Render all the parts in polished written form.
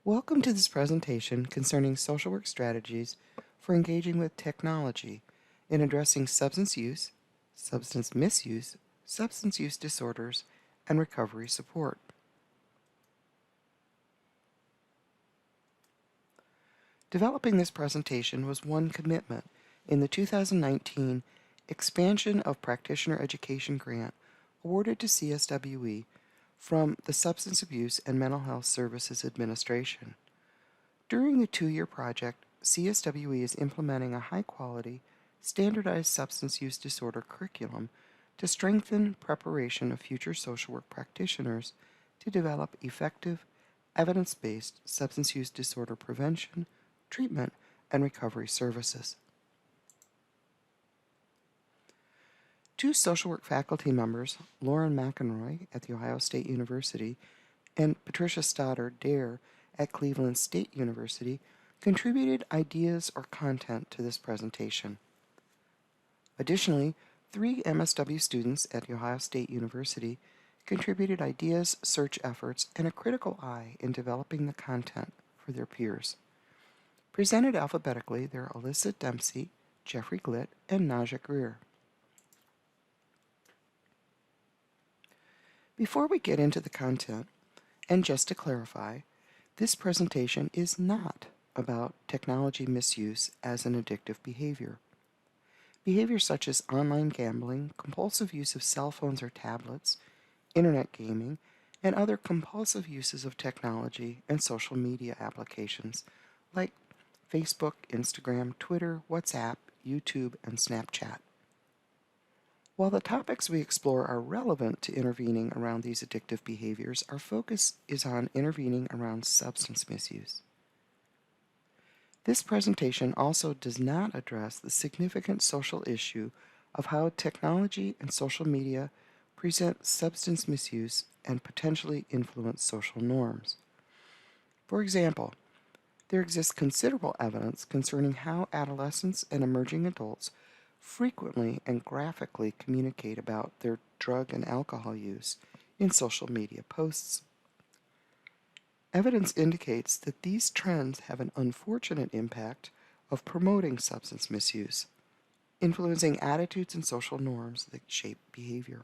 Welcome to this presentation concerning social work strategies for engaging with technology in addressing substance use, substance misuse, substance use disorders, and recovery support. Developing this presentation was one commitment in the 2019 Expansion of Practitioner Education Grant awarded to CSWE from the Substance Abuse and Mental Health Services Administration. During the two-year project, CSWE is implementing a high-quality, standardized substance use disorder curriculum to strengthen preparation of future social work practitioners to develop effective, evidence-based substance use disorder prevention, treatment, and recovery services. Two social work faculty members, Lauren McEnroy at The Ohio State University and Patricia Stoddard-Dare at Cleveland State University, contributed ideas or content to this presentation. Additionally, 3 MSW students at The Ohio State University contributed ideas, search efforts, and a critical eye in developing the content for their peers. Presented alphabetically, they're Alyssa Dempsey, Jeffrey Glitt, and Naja Greer. Before we get into the content, and just to clarify, this presentation is not about technology misuse as an addictive behavior. Behaviors such as online gambling, compulsive use of cell phones or tablets, internet gaming, and other compulsive uses of technology and social media applications like Facebook, Instagram, Twitter, WhatsApp, YouTube, and Snapchat. While the topics we explore are relevant to intervening around these addictive behaviors, our focus is on intervening around substance misuse. This presentation also does not address the significant social issue of how technology and social media present substance misuse and potentially influence social norms. For example, there exists considerable evidence concerning how adolescents and emerging adults frequently and graphically communicate about their drug and alcohol use in social media posts. Evidence indicates that these trends have an unfortunate impact of promoting substance misuse, influencing attitudes and social norms that shape behavior.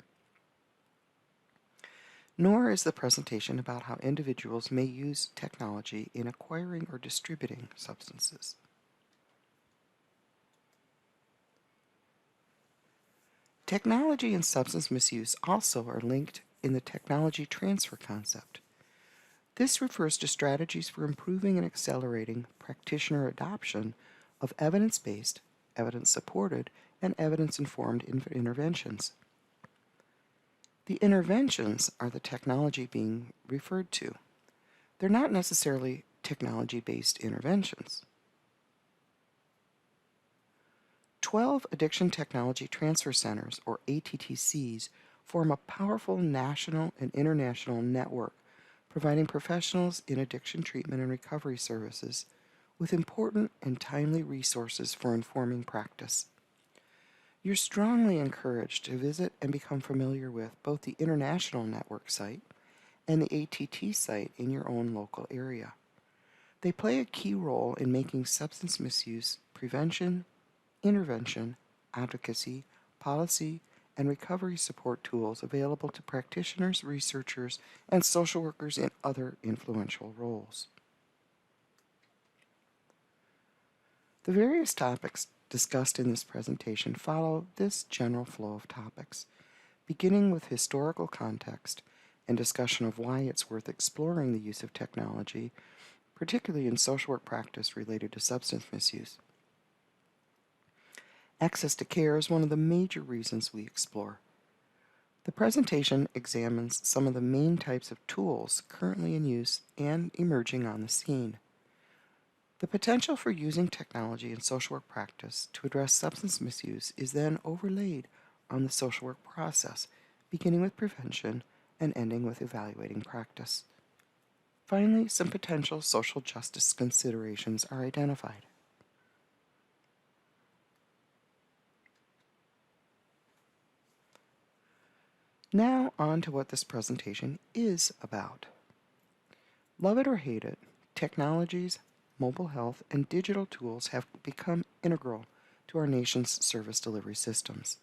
Nor is the presentation about how individuals may use technology in acquiring or distributing substances. Technology and substance misuse also are linked in the technology transfer concept. This refers to strategies for improving and accelerating practitioner adoption of evidence-based, evidence-supported, and evidence-informed interventions. The interventions are the technology being referred to. They're not necessarily technology-based interventions. 12 Addiction Technology Transfer Centers, or ATTCs, form a powerful national and international network providing professionals in addiction treatment and recovery services with important and timely resources for informing practice. You're strongly encouraged to visit and become familiar with both the international network site and the ATT site in your own local area. They play a key role in making substance misuse prevention, intervention, advocacy, policy, and recovery support tools available to practitioners, researchers, and social workers in other influential roles. The various topics discussed in this presentation follow this general flow of topics, beginning with historical context and discussion of why it's worth exploring the use of technology, particularly in social work practice related to substance misuse. Access to care is one of the major reasons we explore. The presentation examines some of the main types of tools currently in use and emerging on the scene. The potential for using technology in social work practice to address substance misuse is then overlaid on the social work process, beginning with prevention and ending with evaluating practice. Finally, some potential social justice considerations are identified. Now on to what this presentation is about. Love it or hate it, technologies, mobile health, and digital tools have become integral to our nation's service delivery systems.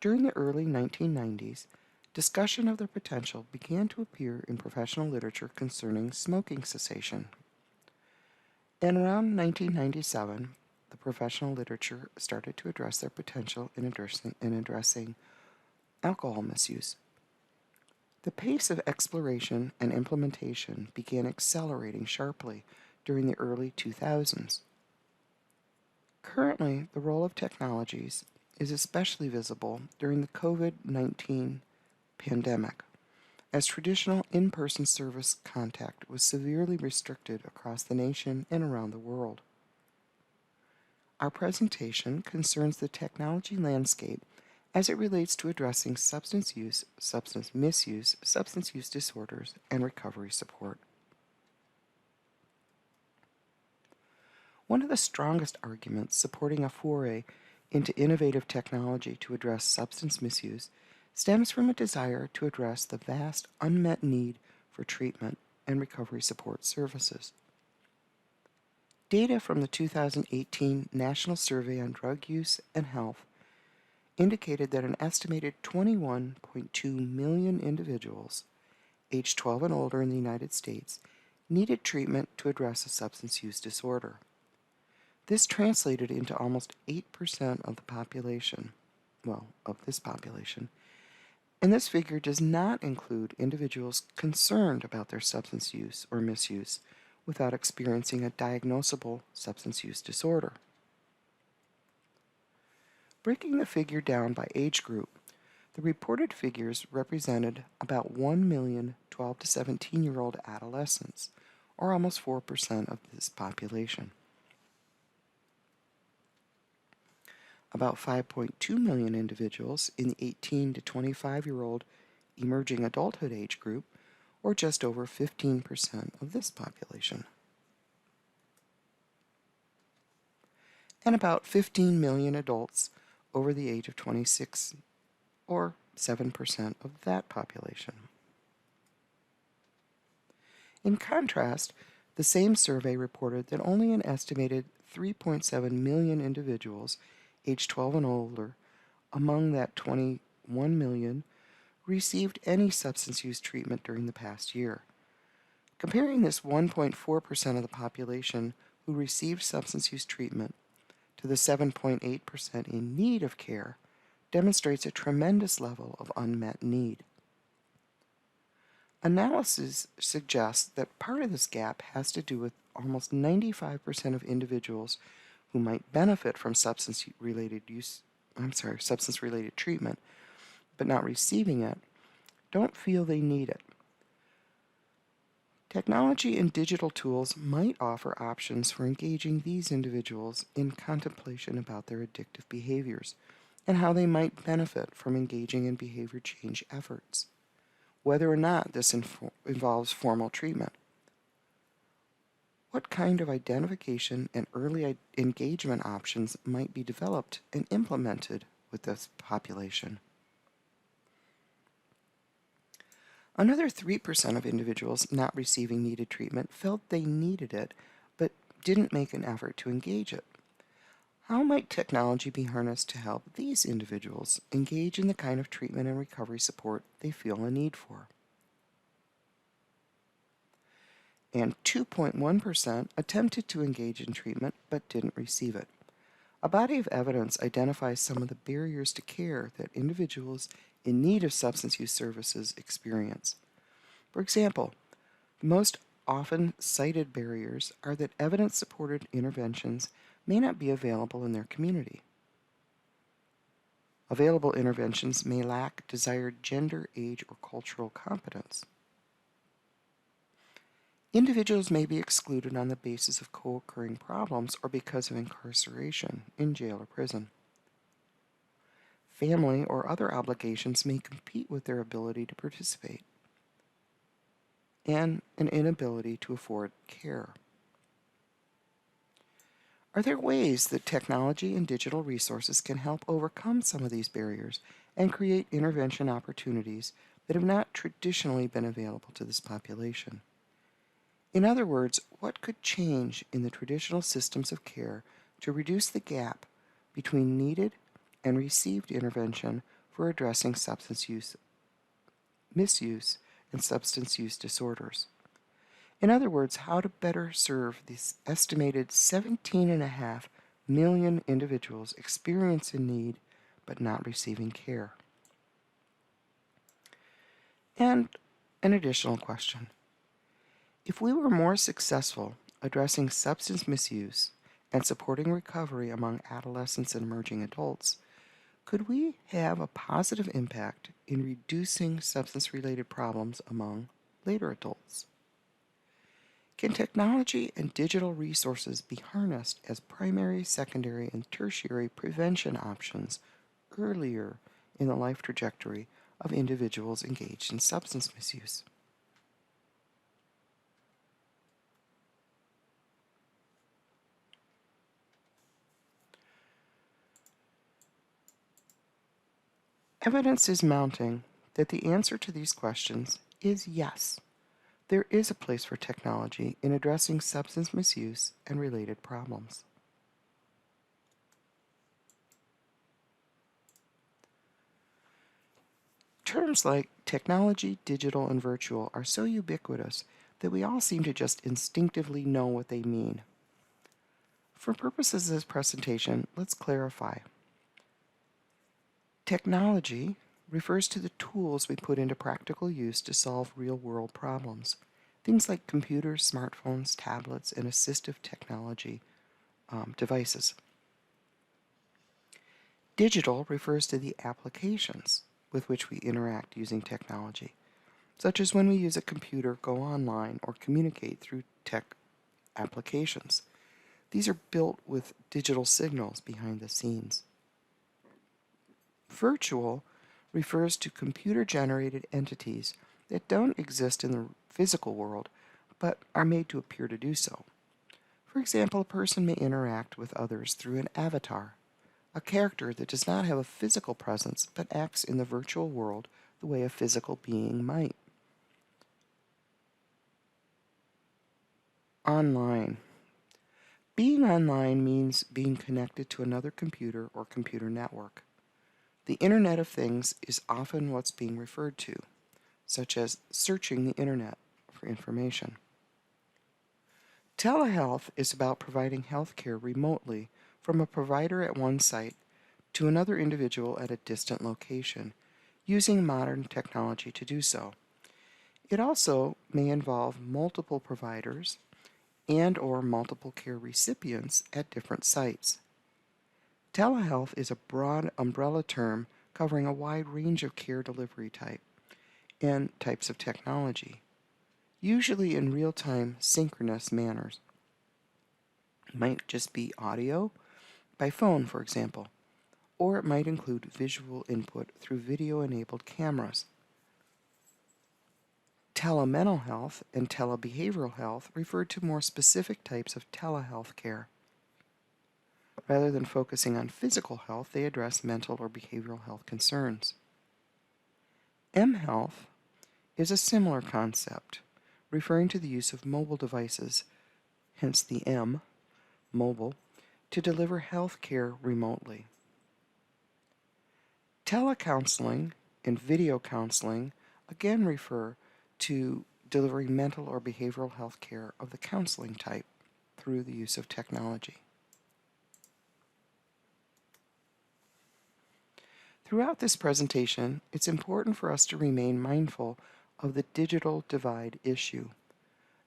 During the early 1990s, discussion of their potential began to appear in professional literature concerning smoking cessation. And around 1997, the professional literature started to address their potential in addressing alcohol misuse. The pace of exploration and implementation began accelerating sharply during the early 2000s. Currently, the role of technologies is especially visible during the COVID-19 pandemic, as traditional in-person service contact was severely restricted across the nation and around the world. Our presentation concerns the technology landscape as it relates to addressing substance use, substance misuse, substance use disorders, and recovery support. One of the strongest arguments supporting a foray into innovative technology to address substance misuse stems from a desire to address the vast unmet need for treatment and recovery support services. Data from the 2018 National Survey on Drug Use and Health indicated that an estimated 21.2 million individuals aged 12 and older in the United States needed treatment to address a substance use disorder. This translated into almost 8% of the population, of this population, and this figure does not include individuals concerned about their substance use or misuse without experiencing a diagnosable substance use disorder. Breaking the figure down by age group, the reported figures represented about 1 million 12 to 17-year-old adolescents, or almost 4% of this population. About 5.2 million individuals in the 18 to 25-year-old emerging adulthood age group, or just over 15% of this population. And about 15 million adults over the age of 26, or 7% of that population. In contrast, the same survey reported that only an estimated 3.7 million individuals aged 12 and older among that 21 million received any substance use treatment during the past year. Comparing this 1.4% of the population who received substance use treatment to the 7.8% in need of care demonstrates a tremendous level of unmet need. Analysis suggests that part of this gap has to do with almost 95% of individuals who might benefit from substance-related treatment, but not receiving it, don't feel they need it. Technology and digital tools might offer options for engaging these individuals in contemplation about their addictive behaviors and how they might benefit from engaging in behavior change efforts, whether or not this involves formal treatment. What kind of identification and early engagement options might be developed and implemented with this population? Another 3% of individuals not receiving needed treatment felt they needed it, but didn't make an effort to engage it. How might technology be harnessed to help these individuals engage in the kind of treatment and recovery support they feel a need for? And 2.1% attempted to engage in treatment but didn't receive it. A body of evidence identifies some of the barriers to care that individuals in need of substance use services experience. For example, the most often cited barriers are that evidence-supported interventions may not be available in their community. Available interventions may lack desired gender, age, or cultural competence. Individuals may be excluded on the basis of co-occurring problems or because of incarceration in jail or prison. Family or other obligations may compete with their ability to participate, and an inability to afford care. Are there ways that technology and digital resources can help overcome some of these barriers and create intervention opportunities that have not traditionally been available to this population? In other words, what could change in the traditional systems of care to reduce the gap between needed and received intervention for addressing substance use, misuse, and substance use disorders? In other words, how to better serve these estimated 17.5 million individuals experiencing need but not receiving care. And an additional question. If we were more successful addressing substance misuse and supporting recovery among adolescents and emerging adults, could we have a positive impact in reducing substance-related problems among later adults? Can technology and digital resources be harnessed as primary, secondary, and tertiary prevention options earlier in the life trajectory of individuals engaged in substance misuse? Evidence is mounting that the answer to these questions is yes. There is a place for technology in addressing substance misuse and related problems. Terms like technology, digital, and virtual are so ubiquitous that we all seem to just instinctively know what they mean. For purposes of this presentation, let's clarify. Technology refers to the tools we put into practical use to solve real-world problems. Things like computers, smartphones, tablets, and assistive technology devices. Digital refers to the applications with which we interact using technology, such as when we use a computer, go online, or communicate through tech applications. These are built with digital signals behind the scenes. Virtual refers to computer-generated entities that don't exist in the physical world, but are made to appear to do so. For example, a person may interact with others through an avatar, a character that does not have a physical presence but acts in the virtual world the way a physical being might. Online. Being online means being connected to another computer or computer network. The Internet of Things is often what's being referred to, such as searching the Internet for information. Telehealth is about providing health care remotely from a provider at one site to another individual at a distant location, using modern technology to do so. It also may involve multiple providers and/or multiple care recipients at different sites. Telehealth is a broad umbrella term covering a wide range of care delivery types of technology, usually in real-time synchronous manners. It might just be audio, by phone for example, or it might include visual input through video-enabled cameras. Telemental health and telebehavioral health refer to more specific types of telehealth care. Rather than focusing on physical health, they address mental or behavioral health concerns. mHealth is a similar concept, referring to the use of mobile devices, hence the M, mobile, to deliver health care remotely. Telecounseling and video counseling again refer to delivering mental or behavioral health care of the counseling type through the use of technology. Throughout this presentation, it's important for us to remain mindful of the digital divide issue.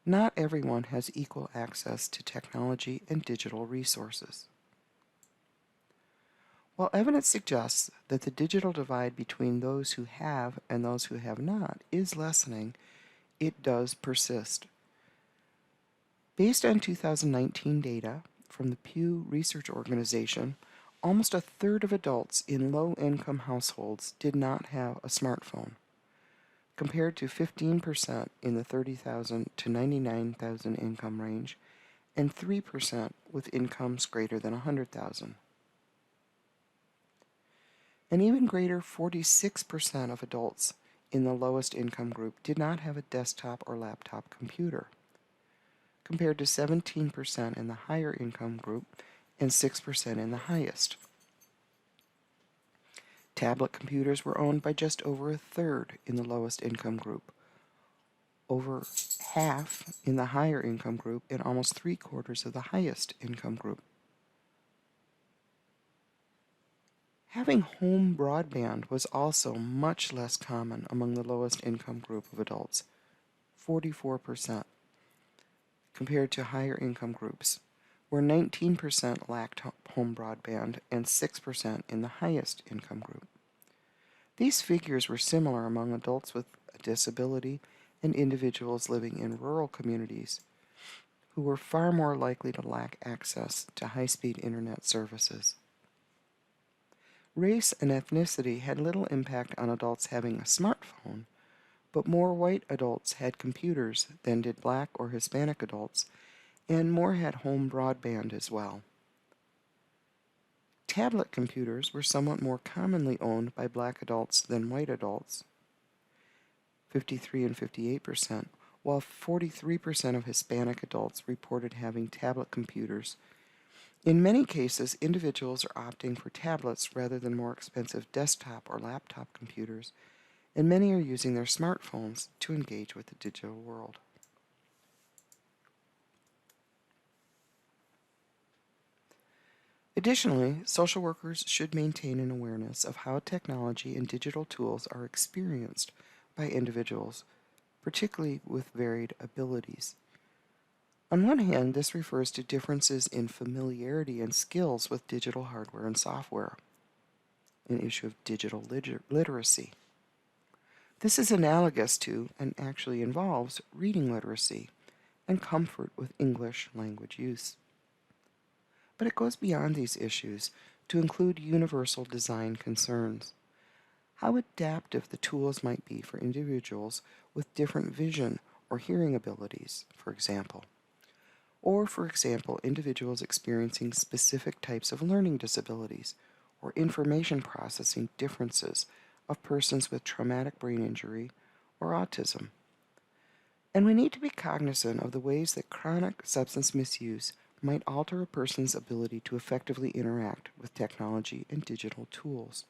Not everyone has equal access to technology and digital resources. While evidence suggests that the digital divide between those who have and those who have not is lessening, it does persist. Based on 2019 data from the Pew Research Organization, almost a third of adults in low-income households did not have a smartphone, compared to 15% in the 30,000 to 99,000 income range and 3% with incomes greater than 100,000. An even greater 46% of adults in the lowest income group did not have a desktop or laptop computer. compared to 17% in the higher income group and 6% in the highest. Tablet computers were owned by just over a third in the lowest income group, over half in the higher income group, and almost 3/4 of the highest income group. Having home broadband was also much less common among the lowest income group of adults, 44%, compared to higher income groups, where 19% lacked home broadband and 6% in the highest income group. These figures were similar among adults with a disability and individuals living in rural communities, who were far more likely to lack access to high-speed internet services. Race and ethnicity had little impact on adults having a smartphone, but more white adults had computers than did black or Hispanic adults, and more had home broadband as well. Tablet computers were somewhat more commonly owned by black adults than white adults, 53 and 58%, while 43% of Hispanic adults reported having tablet computers. In many cases, individuals are opting for tablets rather than more expensive desktop or laptop computers, and many are using their smartphones to engage with the digital world. Additionally, social workers should maintain an awareness of how technology and digital tools are experienced by individuals, particularly with varied abilities. On one hand, this refers to differences in familiarity and skills with digital hardware and software, an issue of digital literacy. This is analogous to, and actually involves, reading literacy and comfort with English language use. But it goes beyond these issues to include universal design concerns. How adaptive the tools might be for individuals with different vision or hearing abilities, for example. Or, for example, individuals experiencing specific types of learning disabilities or information processing differences of persons with traumatic brain injury or autism. And we need to be cognizant of the ways that chronic substance misuse might alter a person's ability to effectively interact with technology and digital tools.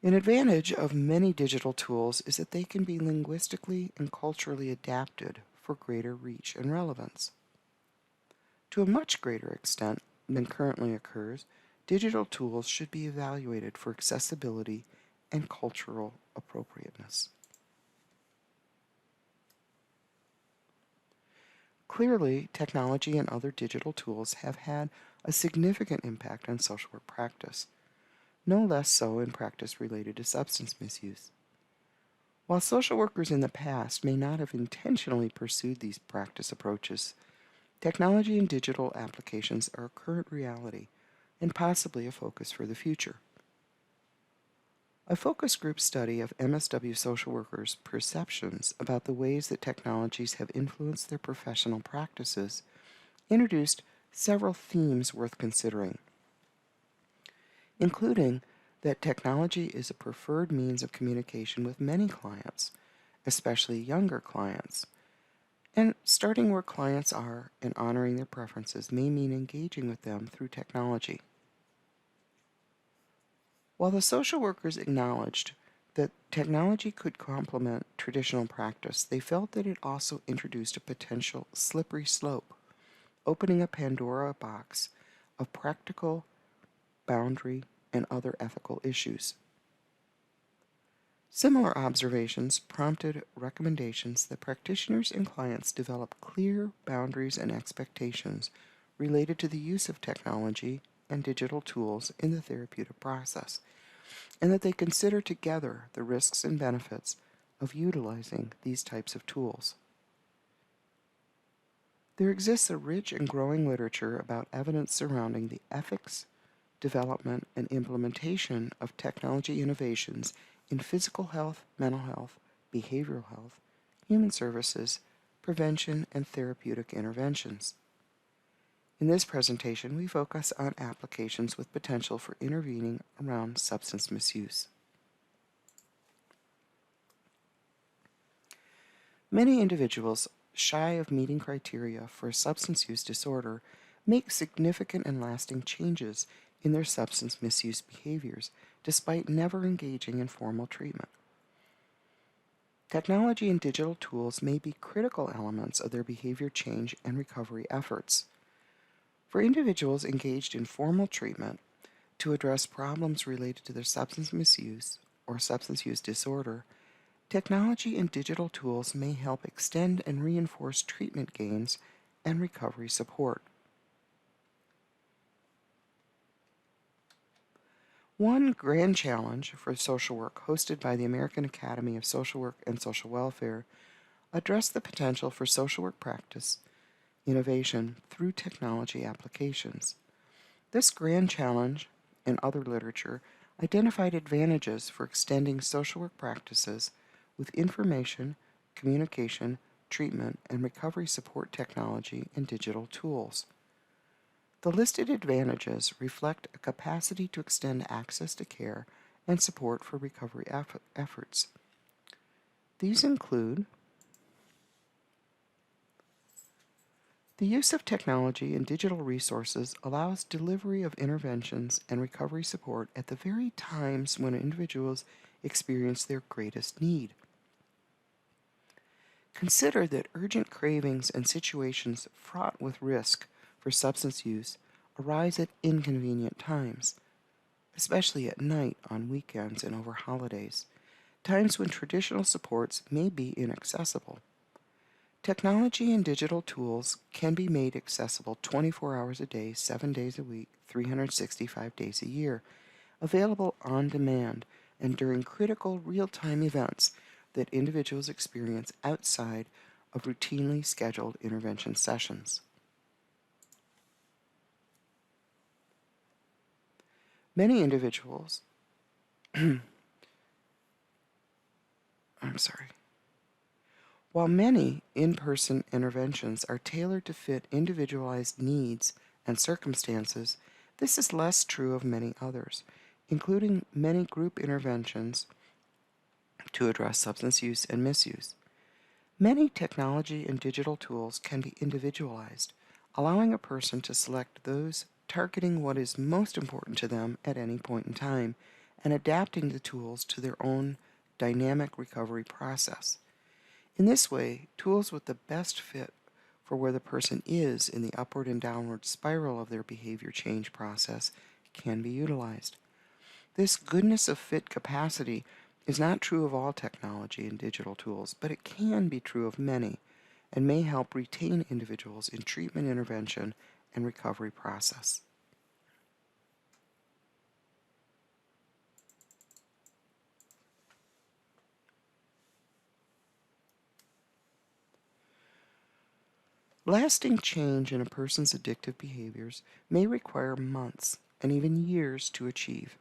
An advantage of many digital tools is that they can be linguistically and culturally adapted for greater reach and relevance. To a much greater extent than currently occurs, digital tools should be evaluated for accessibility and cultural appropriateness. Clearly, technology and other digital tools have had a significant impact on social work practice, no less so in practice related to substance misuse. While social workers in the past may not have intentionally pursued these practice approaches, technology and digital applications are a current reality and possibly a focus for the future. A focus group study of MSW social workers' perceptions about the ways that technologies have influenced their professional practices introduced several themes worth considering, including that technology is a preferred means of communication with many clients, especially younger clients, and starting where clients are and honoring their preferences may mean engaging with them through technology. While the social workers acknowledged that technology could complement traditional practice, they felt that it also introduced a potential slippery slope, opening a Pandora box of practical, boundary, and other ethical issues. Similar observations prompted recommendations that practitioners and clients develop clear boundaries and expectations related to the use of technology and digital tools in the therapeutic process, and that they consider together the risks and benefits of utilizing these types of tools. There exists a rich and growing literature about evidence surrounding the ethics, development, and implementation of technology innovations in physical health, mental health, behavioral health, human services, prevention, and therapeutic interventions. In this presentation, we focus on applications with potential for intervening around substance misuse. Many individuals shy of meeting criteria for a substance use disorder make significant and lasting changes in their substance misuse behaviors despite never engaging in formal treatment. Technology and digital tools may be critical elements of their behavior change and recovery efforts. For individuals engaged in formal treatment to address problems related to their substance misuse or substance use disorder, technology and digital tools may help extend and reinforce treatment gains and recovery support. One grand challenge for social work hosted by the American Academy of Social Work and Social Welfare addressed the potential for social work practice innovation through technology applications. This grand challenge, and other literature, identified advantages for extending social work practices with information, communication, treatment, and recovery support technology and digital tools. The listed advantages reflect a capacity to extend access to care and support for recovery efforts. These include the use of technology and digital resources allows delivery of interventions and recovery support at the very times when individuals experience their greatest need. Consider that urgent cravings and situations fraught with risk for substance use arise at inconvenient times, especially at night, on weekends, and over holidays, times when traditional supports may be inaccessible. Technology and digital tools can be made accessible 24 hours a day, 7 days a week, 365 days a year, available on demand and during critical real-time events that individuals experience outside of routinely scheduled intervention sessions. Many individuals, While many in-person interventions are tailored to fit individualized needs and circumstances, this is less true of many others, including many group interventions to address substance use and misuse. Many technology and digital tools can be individualized, allowing a person to select those targeting what is most important to them at any point in time and adapting the tools to their own dynamic recovery process. In this way, tools with the best fit for where the person is in the upward and downward spiral of their behavior change process can be utilized. This goodness of fit capacity is not true of all technology and digital tools, but it can be true of many and may help retain individuals in treatment intervention and recovery process. Lasting change in a person's addictive behaviors may require months and even years to achieve,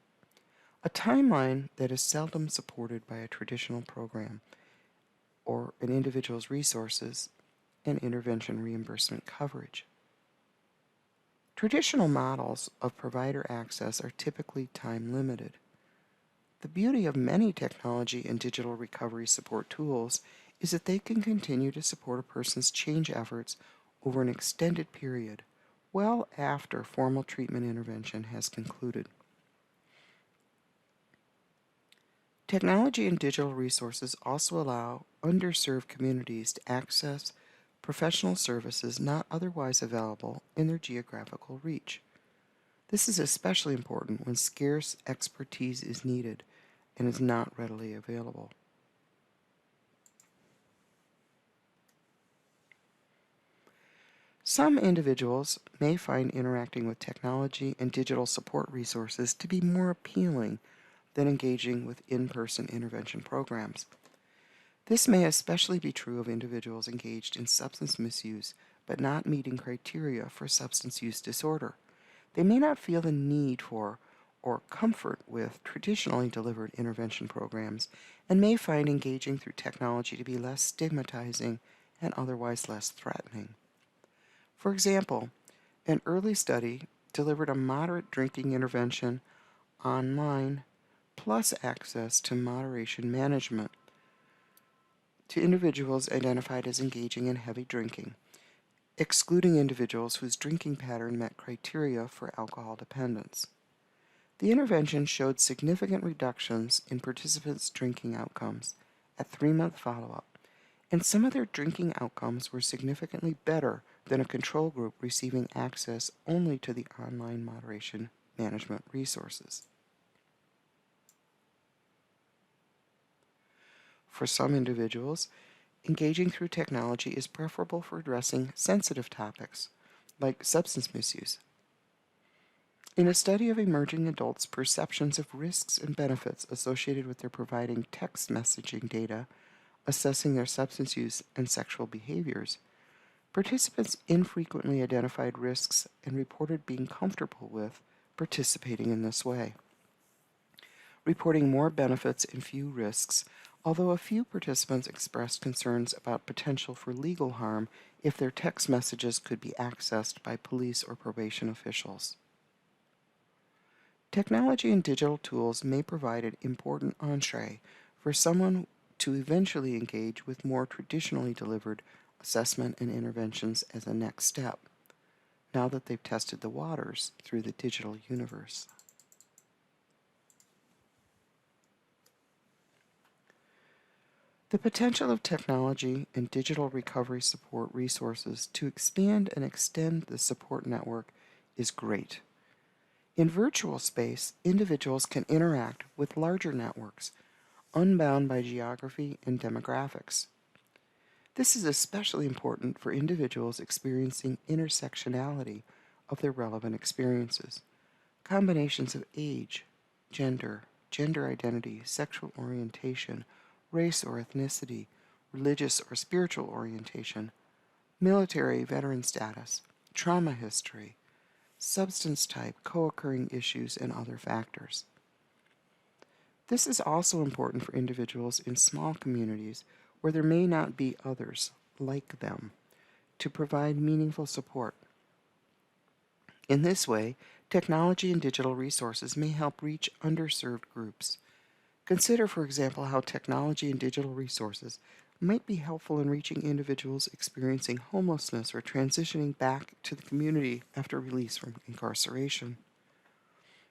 a timeline that is seldom supported by a traditional program or an individual's resources and intervention reimbursement coverage. Traditional models of provider access are typically time-limited. The beauty of many technology and digital recovery support tools is that they can continue to support a person's change efforts over an extended period, well after formal treatment intervention has concluded. Technology and digital resources also allow underserved communities to access professional services not otherwise available in their geographical reach. This is especially important when scarce expertise is needed and is not readily available. Some individuals may find interacting with technology and digital support resources to be more appealing than engaging with in-person intervention programs. This may especially be true of individuals engaged in substance misuse but not meeting criteria for substance use disorder. They may not feel the need for or comfort with traditionally delivered intervention programs and may find engaging through technology to be less stigmatizing and otherwise less threatening. For example, an early study delivered a moderate drinking intervention online plus access to moderation management. to individuals identified as engaging in heavy drinking, excluding individuals whose drinking pattern met criteria for alcohol dependence. The intervention showed significant reductions in participants' drinking outcomes at 3-month follow-up, and some of their drinking outcomes were significantly better than a control group receiving access only to the online moderation management resources. For some individuals, engaging through technology is preferable for addressing sensitive topics, like substance misuse. In a study of emerging adults' perceptions of risks and benefits associated with their providing text messaging data, assessing their substance use and sexual behaviors, participants infrequently identified risks and reported being comfortable with participating in this way, reporting more benefits and few risks, although a few participants expressed concerns about potential for legal harm if their text messages could be accessed by police or probation officials. Technology and digital tools may provide an important entree for someone to eventually engage with more traditionally delivered assessment and interventions as a next step, now that they've tested the waters through the digital universe. The potential of technology and digital recovery support resources to expand and extend the support network is great. In virtual space, individuals can interact with larger networks, unbound by geography and demographics. This is especially important for individuals experiencing intersectionality of their relevant experiences, combinations of age, gender identity, sexual orientation, race or ethnicity, religious or spiritual orientation, military veteran status, trauma history, substance type, co-occurring issues, and other factors. This is also important for individuals in small communities where there may not be others like them to provide meaningful support. In this way, technology and digital resources may help reach underserved groups. Consider, for example, how technology and digital resources might be helpful in reaching individuals experiencing homelessness or transitioning back to the community after release from incarceration.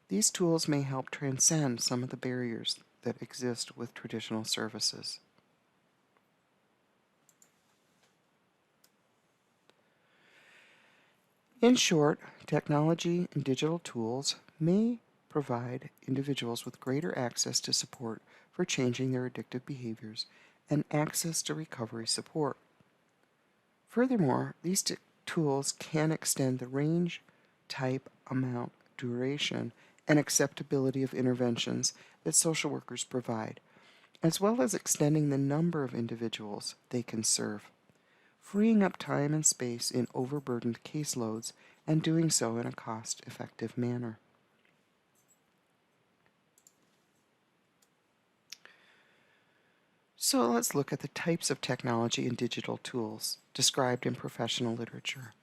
These tools may help transcend some of the barriers that exist with traditional services. In short, technology and digital tools may provide individuals with greater access to support for changing their addictive behaviors and access to recovery support. Furthermore, these tools can extend the range, type, amount, duration, and acceptability of interventions that social workers provide, as well as extending the number of individuals they can serve, freeing up time and space in overburdened caseloads and doing so in a cost-effective manner. So let's look at the types of technology and digital tools described in professional literature.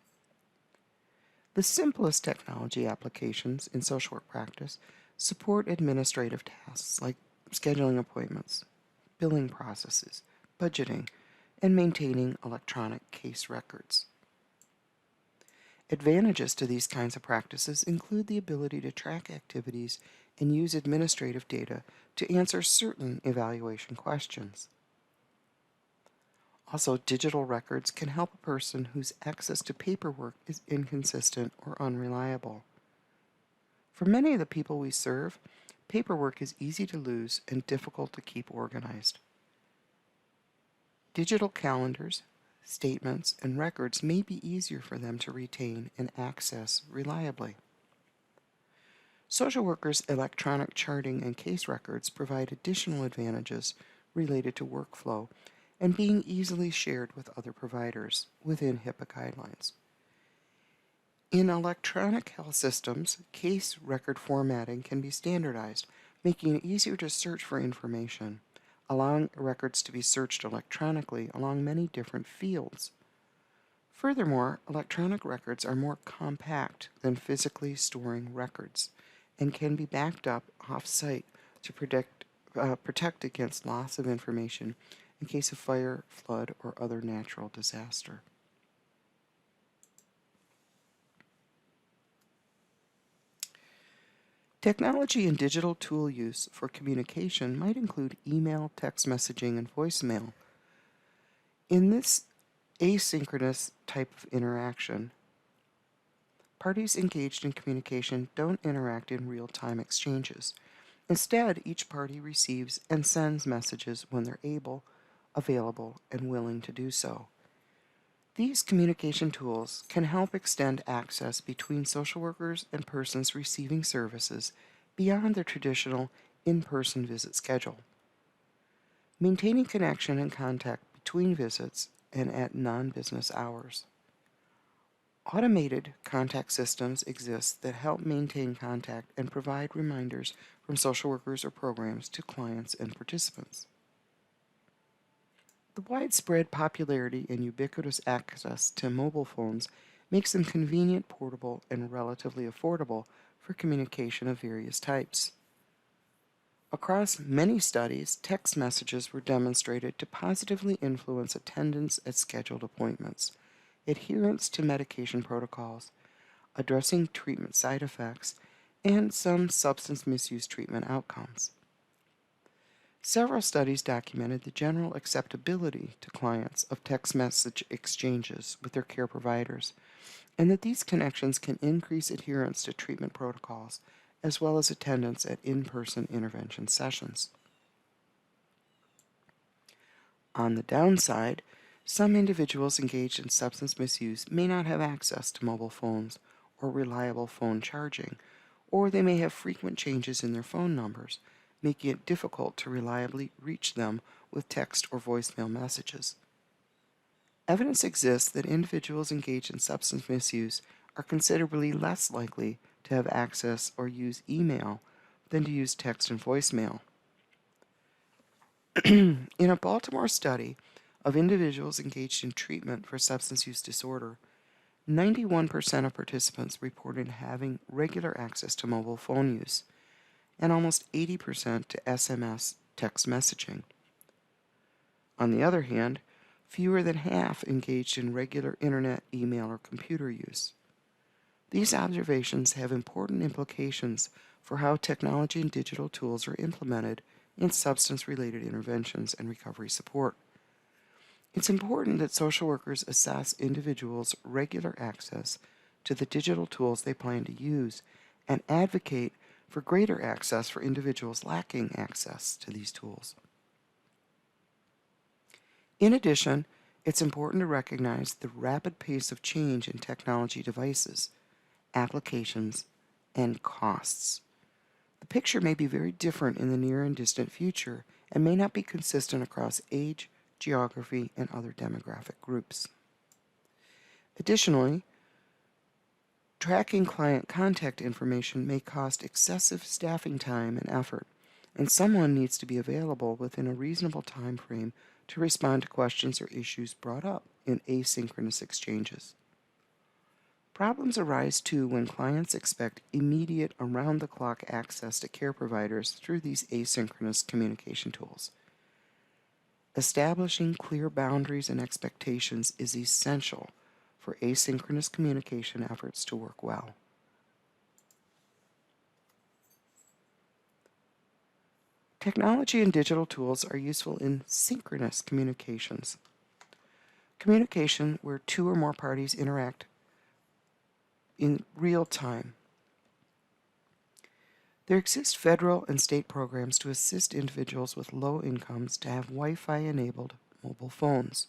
The simplest technology applications in social work practice support administrative tasks like scheduling appointments, billing processes, budgeting, and maintaining electronic case records. Advantages to these kinds of practices include the ability to track activities and use administrative data to answer certain evaluation questions. Also, digital records can help a person whose access to paperwork is inconsistent or unreliable. For many of the people we serve, paperwork is easy to lose and difficult to keep organized. Digital calendars, statements, and records may be easier for them to retain and access reliably. Social workers' electronic charting and case records provide additional advantages related to workflow and being easily shared with other providers within HIPAA guidelines. In electronic health systems, case record formatting can be standardized, making it easier to search for information, allowing records to be searched electronically along many different fields. Furthermore, electronic records are more compact than physically storing records and can be backed up off-site to protect against loss of information in case of fire, flood, or other natural disaster. Technology and digital tool use for communication might include email, text messaging, and voicemail. In this asynchronous type of interaction, parties engaged in communication don't interact in real-time exchanges. Instead, each party receives and sends messages when they're able, available, and willing to do so. These communication tools can help extend access between social workers and persons receiving services beyond their traditional in-person visit schedule. Maintaining connection and contact between visits and at non-business hours. Automated contact systems exist that help maintain contact and provide reminders from social workers or programs to clients and participants. The widespread popularity and ubiquitous access to mobile phones makes them convenient, portable, and relatively affordable for communication of various types. Across many studies, text messages were demonstrated to positively influence attendance at scheduled appointments, adherence to medication protocols, addressing treatment side effects, and some substance misuse treatment outcomes. Several studies documented the general acceptability to clients of text message exchanges with their care providers, and that these connections can increase adherence to treatment protocols, as well as attendance at in-person intervention sessions. On the downside, some individuals engaged in substance misuse may not have access to mobile phones or reliable phone charging, or they may have frequent changes in their phone numbers, making it difficult to reliably reach them with text or voicemail messages. Evidence exists that individuals engaged in substance misuse are considerably less likely to have access or use email than to use text and voicemail. In a Baltimore study of individuals engaged in treatment for substance use disorder, 91% of participants reported having regular access to mobile phone use, and almost 80% to SMS text messaging. On the other hand, fewer than half engaged in regular internet, email, or computer use. These observations have important implications for how technology and digital tools are implemented in substance-related interventions and recovery support. It's important that social workers assess individuals' regular access to the digital tools they plan to use and advocate for greater access for individuals lacking access to these tools. In addition, it's important to recognize the rapid pace of change in technology devices, applications, and costs. The picture may be very different in the near and distant future and may not be consistent across age, geography, and other demographic groups. Additionally, tracking client contact information may cost excessive staffing time and effort, and someone needs to be available within a reasonable time frame to respond to questions or issues brought up in asynchronous exchanges. Problems arise too when clients expect immediate, around-the-clock access to care providers through these asynchronous communication tools. Establishing clear boundaries and expectations is essential for asynchronous communication efforts to work well. Technology and digital tools are useful in synchronous communications. Communication where two or more parties interact in real time. There exist federal and state programs to assist individuals with low incomes to have Wi-Fi enabled mobile phones.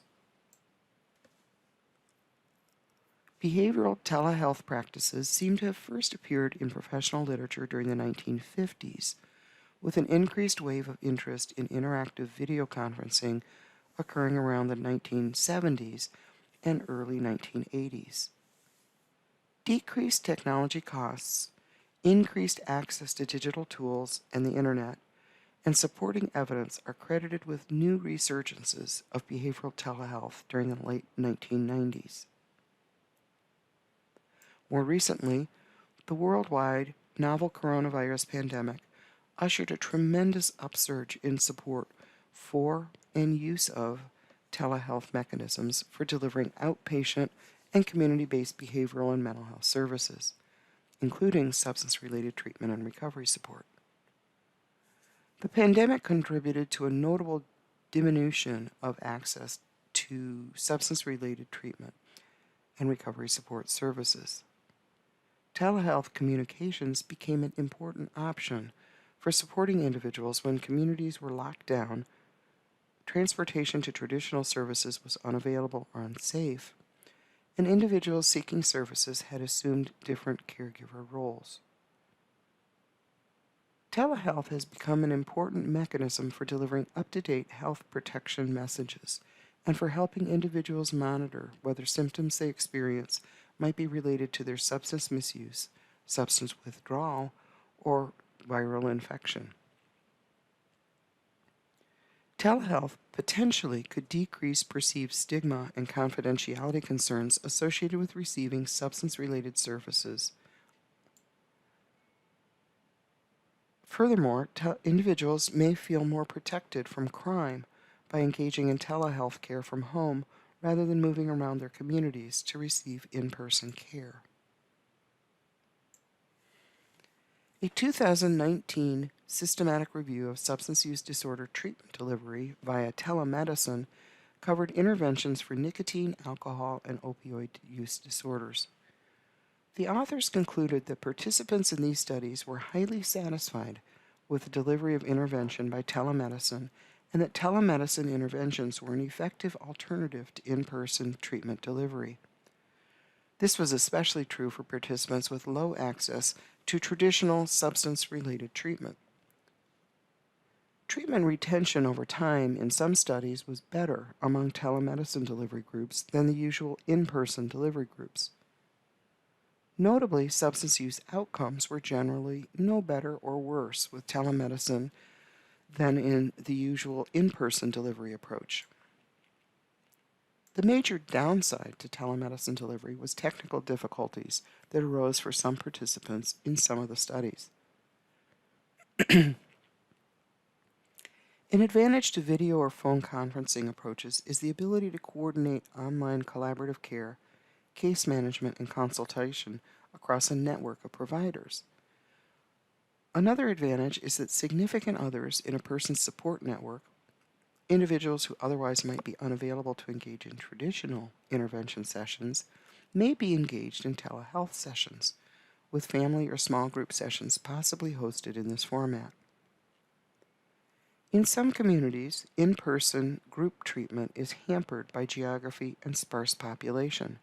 Behavioral telehealth practices seem to have first appeared in professional literature during the 1950s, with an increased wave of interest in interactive video conferencing occurring around the 1970s and early 1980s. Decreased technology costs, increased access to digital tools and the internet, and supporting evidence are credited with new resurgences of behavioral telehealth during the late 1990s. More recently, the worldwide novel coronavirus pandemic ushered a tremendous upsurge in support for and use of telehealth mechanisms for delivering outpatient and community-based behavioral and mental health services, including substance-related treatment and recovery support. The pandemic contributed to a notable diminution of access to substance-related treatment and recovery support services. Telehealth communications became an important option for supporting individuals when communities were locked down, transportation to traditional services was unavailable or unsafe, and individuals seeking services had assumed different caregiver roles. Telehealth has become an important mechanism for delivering up-to-date health protection messages and for helping individuals monitor whether symptoms they experience might be related to their substance misuse, substance withdrawal, or viral infection. Telehealth potentially could decrease perceived stigma and confidentiality concerns associated with receiving substance-related services. Furthermore, individuals may feel more protected from crime by engaging in telehealth care from home rather than moving around their communities to receive in-person care. A 2019 systematic review of substance use disorder treatment delivery via telemedicine covered interventions for nicotine, alcohol, and opioid use disorders. The authors concluded that participants in these studies were highly satisfied with the delivery of intervention by telemedicine and that telemedicine interventions were an effective alternative to in-person treatment delivery. This was especially true for participants with low access to traditional substance-related treatment. Treatment retention over time in some studies was better among telemedicine delivery groups than the usual in-person delivery groups. Notably, substance use outcomes were generally no better or worse with telemedicine than in the usual in-person delivery approach. The major downside to telemedicine delivery was technical difficulties that arose for some participants in some of the studies. An advantage to video or phone conferencing approaches is the ability to coordinate online collaborative care, case management, and consultation across a network of providers. Another advantage is that significant others in a person's support network, individuals who otherwise might be unavailable to engage in traditional intervention sessions, may be engaged in telehealth sessions, with family or small group sessions possibly hosted in this format. In some communities, in-person group treatment is hampered by geography and sparse population.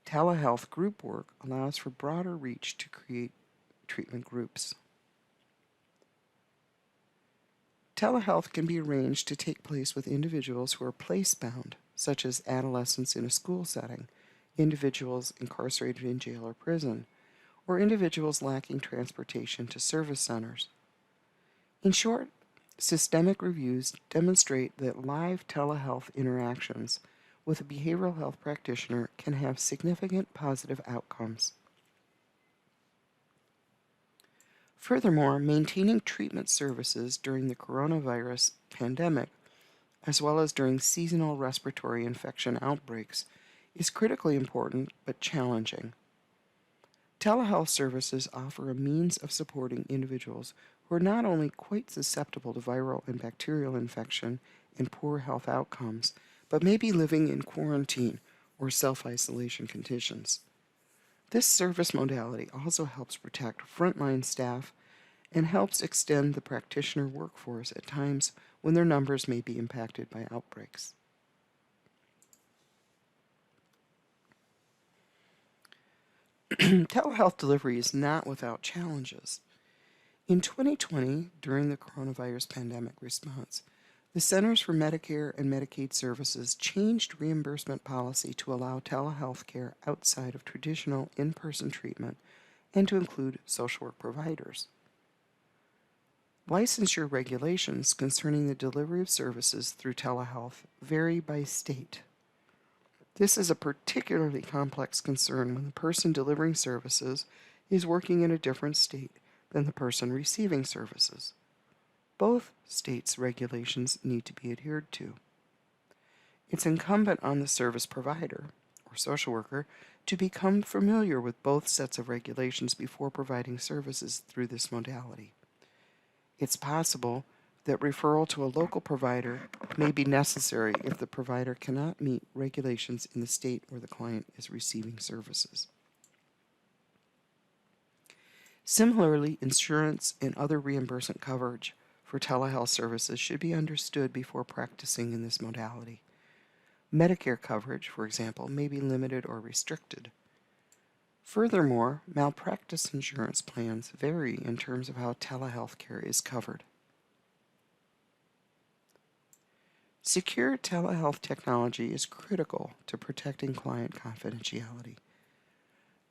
Telehealth group work allows for broader reach to create treatment groups. Telehealth can be arranged to take place with individuals who are place-bound, such as adolescents in a school setting, individuals incarcerated in jail or prison, or individuals lacking transportation to service centers. In short, systemic reviews demonstrate that live telehealth interactions with a behavioral health practitioner can have significant positive outcomes. Furthermore, maintaining treatment services during the coronavirus pandemic, as well as during seasonal respiratory infection outbreaks, is critically important but challenging. Telehealth services offer a means of supporting individuals who are not only quite susceptible to viral and bacterial infection and poor health outcomes, but may be living in quarantine or self-isolation conditions. This service modality also helps protect frontline staff and helps extend the practitioner workforce at times when their numbers may be impacted by outbreaks. Telehealth delivery is not without challenges. In 2020, during the coronavirus pandemic response, the Centers for Medicare and Medicaid Services changed reimbursement policy to allow telehealth care outside of traditional in-person treatment and to include social work providers. Licensure regulations concerning the delivery of services through telehealth vary by state. This is a particularly complex concern when the person delivering services is working in a different state than the person receiving services. both states' regulations need to be adhered to. It's incumbent on the service provider, or social worker, to become familiar with both sets of regulations before providing services through this modality. It's possible that referral to a local provider may be necessary if the provider cannot meet regulations in the state where the client is receiving services. Similarly, insurance and other reimbursement coverage for telehealth services should be understood before practicing in this modality. Medicare coverage, for example, may be limited or restricted. Furthermore, malpractice insurance plans vary in terms of how telehealth care is covered. Secure telehealth technology is critical to protecting client confidentiality.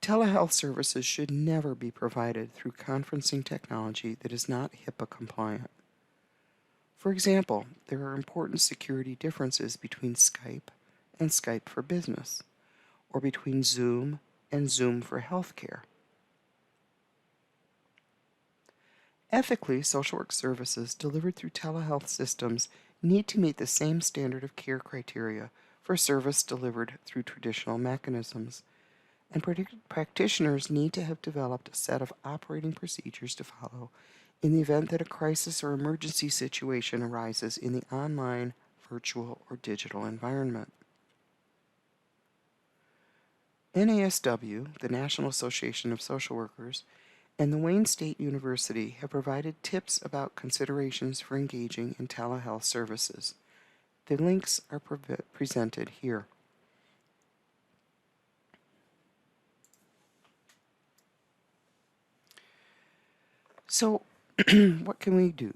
Telehealth services should never be provided through conferencing technology that is not HIPAA compliant. For example, there are important security differences between Skype and Skype for Business, or between Zoom and Zoom for Healthcare. Ethically, social work services delivered through telehealth systems need to meet the same standard of care criteria for service delivered through traditional mechanisms, and practitioners need to have developed a set of operating procedures to follow in the event that a crisis or emergency situation arises in the online, virtual, or digital environment. NASW, the National Association of Social Workers, and the Wayne State University have provided tips about considerations for engaging in telehealth services. The links are presented here. So, what can we do?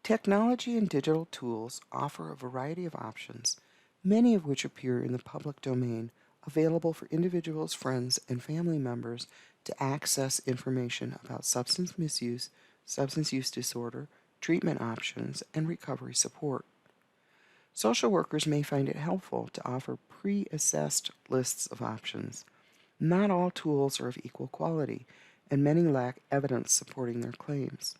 Technology and digital tools offer a variety of options, many of which appear in the public domain, available for individuals, friends, and family members to access information about substance misuse, substance use disorder, treatment options, and recovery support. Social workers may find it helpful to offer pre-assessed lists of options. Not all tools are of equal quality, and many lack evidence supporting their claims.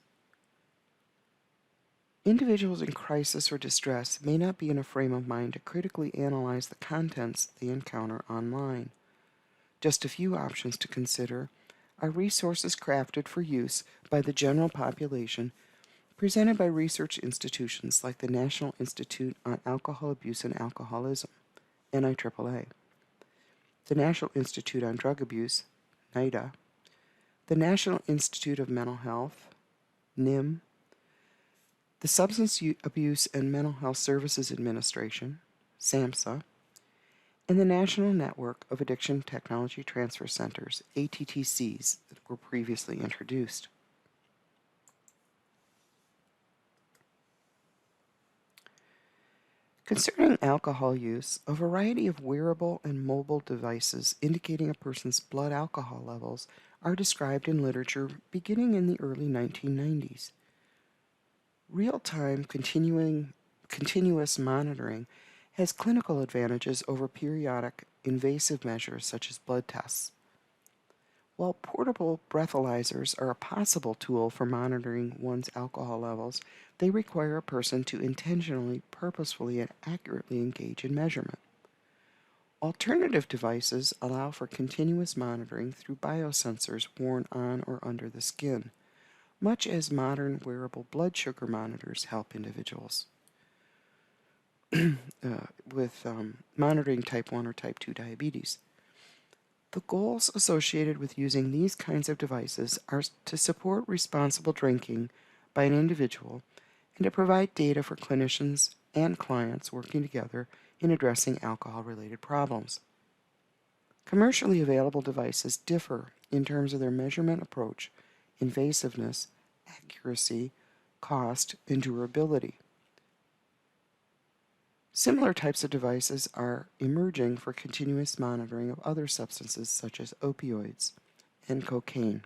Individuals in crisis or distress may not be in a frame of mind to critically analyze the contents they encounter online. Just a few options to consider are resources crafted for use by the general population, presented by research institutions like the National Institute on Alcohol Abuse and Alcoholism, NIAAA, the National Institute on Drug Abuse, NIDA, the National Institute of Mental Health, NIM, the Substance Abuse and Mental Health Services Administration, SAMHSA, and the National Network of Addiction Technology Transfer Centers, ATTCs, that were previously introduced. Concerning alcohol use, a variety of wearable and mobile devices indicating a person's blood alcohol levels are described in literature beginning in the early 1990s. Real-time continuous monitoring has clinical advantages over periodic invasive measures such as blood tests. While portable breathalyzers are a possible tool for monitoring one's alcohol levels, they require a person to intentionally, purposefully, and accurately engage in measurement. Alternative devices allow for continuous monitoring through biosensors worn on or under the skin, much as modern wearable blood sugar monitors help individuals with monitoring type 1 or type 2 diabetes. The goals associated with using these kinds of devices are to support responsible drinking by an individual and to provide data for clinicians and clients working together in addressing alcohol-related problems. Commercially available devices differ in terms of their measurement approach, invasiveness, accuracy, cost, and durability. Similar types of devices are emerging for continuous monitoring of other substances such as opioids and cocaine.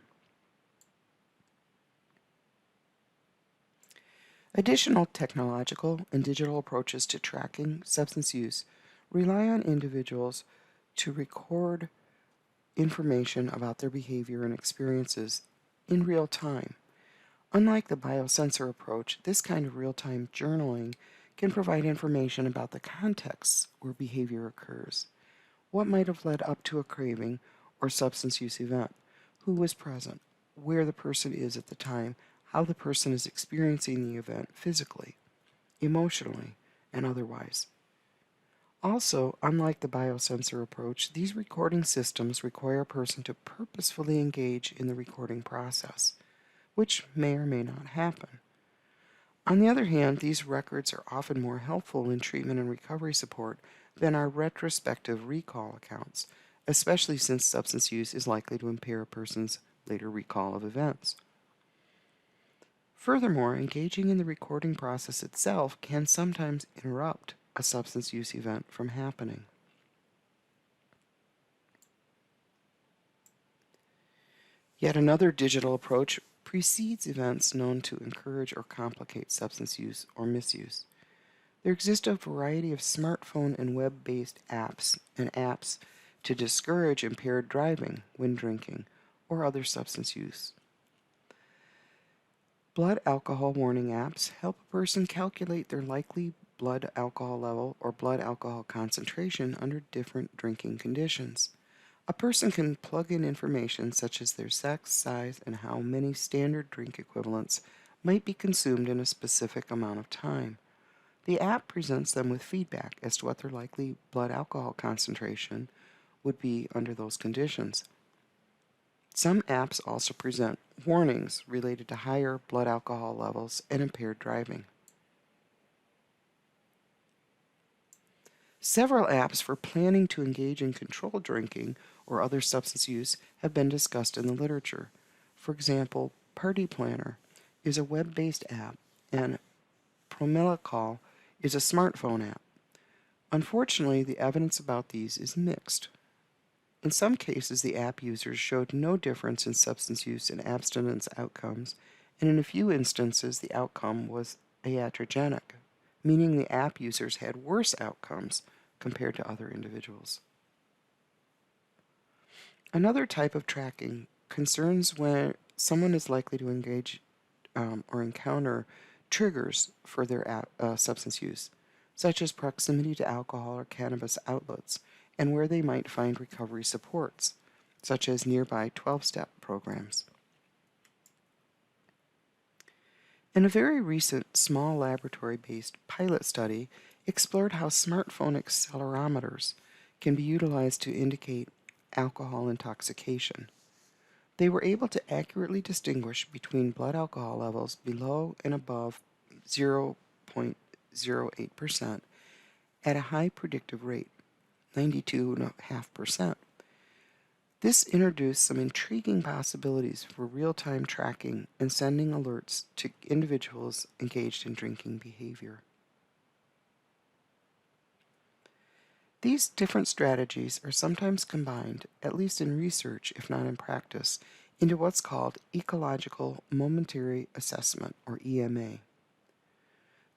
Additional technological and digital approaches to tracking substance use rely on individuals to record information about their behavior and experiences in real time. Unlike the biosensor approach, this kind of real-time journaling can provide information about the contexts where behavior occurs. What might have led up to a craving or substance use event? Who was present? Where the person is at the time? How the person is experiencing the event physically, emotionally, and otherwise. Also, unlike the biosensor approach, these recording systems require a person to purposefully engage in the recording process, which may or may not happen. On the other hand, these records are often more helpful in treatment and recovery support than our retrospective recall accounts, especially since substance use is likely to impair a person's later recall of events. Furthermore, engaging in the recording process itself can sometimes interrupt a substance use event from happening. Yet another digital approach precedes events known to encourage or complicate substance use or misuse. There exist a variety of smartphone and web-based apps to discourage impaired driving when drinking or other substance use. Blood alcohol warning apps help a person calculate their likely blood alcohol level or blood alcohol concentration under different drinking conditions. A person can plug in information such as their sex, size, and how many standard drink equivalents might be consumed in a specific amount of time. The app presents them with feedback as to what their likely blood alcohol concentration would be under those conditions. Some apps also present warnings related to higher blood alcohol levels and impaired driving. Several apps for planning to engage in controlled drinking or other substance use have been discussed in the literature. For example, Party Planner is a web-based app, and Promilacol is a smartphone app. Unfortunately, the evidence about these is mixed. In some cases, the app users showed no difference in substance use and abstinence outcomes, and in a few instances, the outcome was iatrogenic, meaning the app users had worse outcomes compared to other individuals. Another type of tracking concerns when someone is likely to engage or encounter triggers for their substance use, such as proximity to alcohol or cannabis outlets, and where they might find recovery supports, such as nearby 12-step programs. And a very recent small laboratory-based pilot study explored how smartphone accelerometers can be utilized to indicate alcohol intoxication. They were able to accurately distinguish between blood alcohol levels below and above 0.08% at a high predictive rate, 92.5%. This introduced some intriguing possibilities for real-time tracking and sending alerts to individuals engaged in drinking behavior. These different strategies are sometimes combined, at least in research if not in practice, into what's called ecological momentary assessment, or EMA.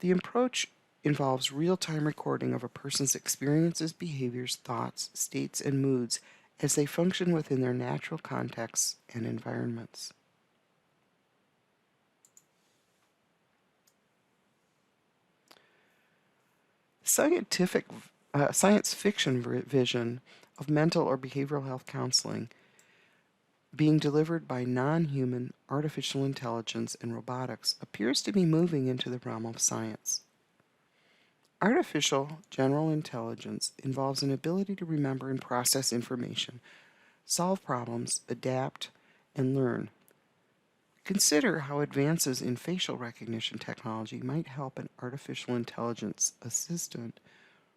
The approach involves real-time recording of a person's experiences, behaviors, thoughts, states, and moods as they function within their natural contexts and environments. Science fiction vision of mental or behavioral health counseling being delivered by non-human artificial intelligence and robotics appears to be moving into the realm of science. Artificial general intelligence involves an ability to remember and process information, solve problems, adapt, and learn. Consider how advances in facial recognition technology might help an artificial intelligence assistant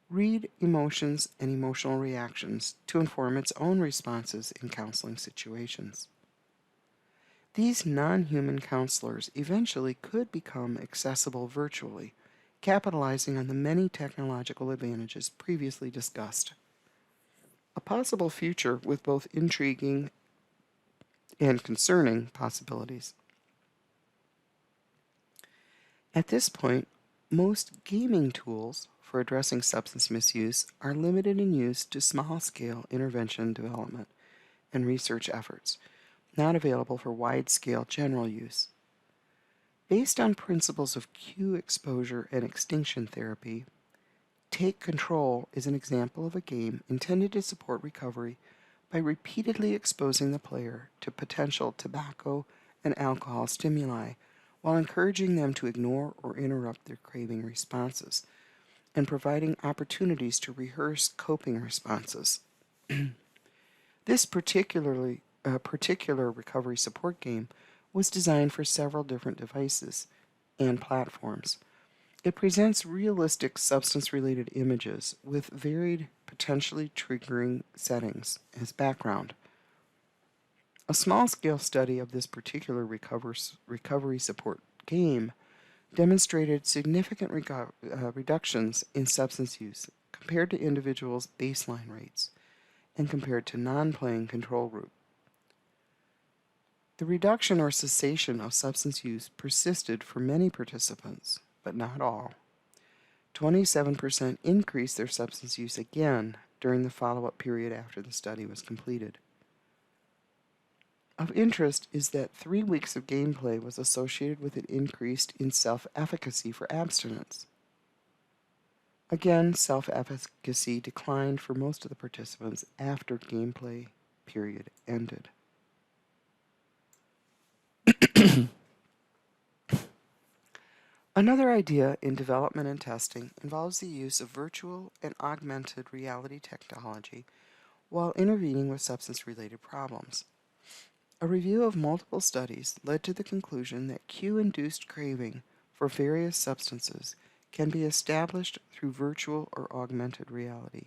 read emotions and emotional reactions to inform its own responses in counseling situations. These non-human counselors eventually could become accessible virtually, capitalizing on the many technological advantages previously discussed. A possible future with both intriguing and concerning possibilities. At this point, most gaming tools for addressing substance misuse are limited in use to small-scale intervention development and research efforts, not available for wide-scale general use. Based on principles of cue exposure and extinction therapy, Take Control is an example of a game intended to support recovery by repeatedly exposing the player to potential tobacco and alcohol stimuli while encouraging them to ignore or interrupt their craving responses and providing opportunities to rehearse coping responses. This particular recovery support game was designed for several different devices and platforms. It presents realistic substance-related images with varied, potentially triggering settings as background. A small-scale study of this particular recovery support game demonstrated significant reductions in substance use compared to individuals' baseline rates and compared to non-playing control group. The reduction or cessation of substance use persisted for many participants, but not all. 27% increased their substance use again during the follow-up period after the study was completed. Of interest is that 3 weeks of gameplay was associated with an increase in self-efficacy for abstinence. Again, self-efficacy declined for most of the participants after gameplay period ended. Another idea in development and testing involves the use of virtual and augmented reality technology while intervening with substance-related problems. A review of multiple studies led to the conclusion that cue-induced craving for various substances can be established through virtual or augmented reality.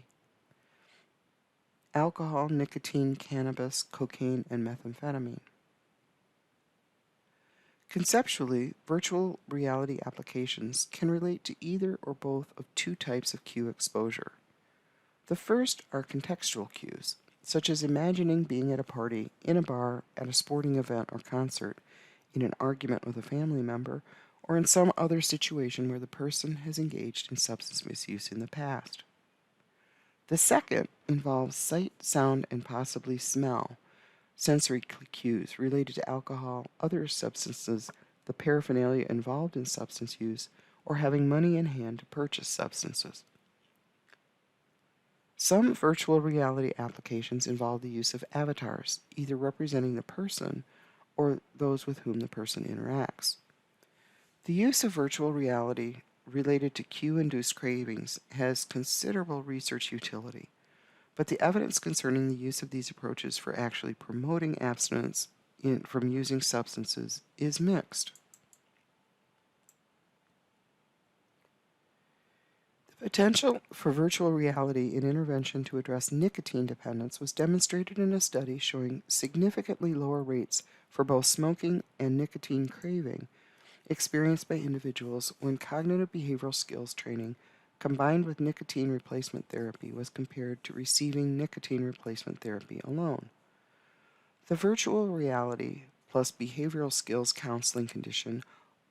Alcohol, nicotine, cannabis, cocaine, and methamphetamine. Conceptually, virtual reality applications can relate to either or both of two types of cue exposure. The first are contextual cues, such as imagining being at a party, in a bar, at a sporting event or concert, in an argument with a family member, or in some other situation where the person has engaged in substance misuse in the past. The second involves sight, sound, and possibly smell, sensory cues related to alcohol, other substances, the paraphernalia involved in substance use, or having money in hand to purchase substances. Some virtual reality applications involve the use of avatars, either representing the person or those with whom the person interacts. The use of virtual reality related to cue-induced cravings has considerable research utility, but the evidence concerning the use of these approaches for actually promoting abstinence from using substances is mixed. The potential for virtual reality in intervention to address nicotine dependence was demonstrated in a study showing significantly lower rates for both smoking and nicotine craving experienced by individuals when cognitive behavioral skills training combined with nicotine replacement therapy was compared to receiving nicotine replacement therapy alone. The virtual reality plus behavioral skills counseling condition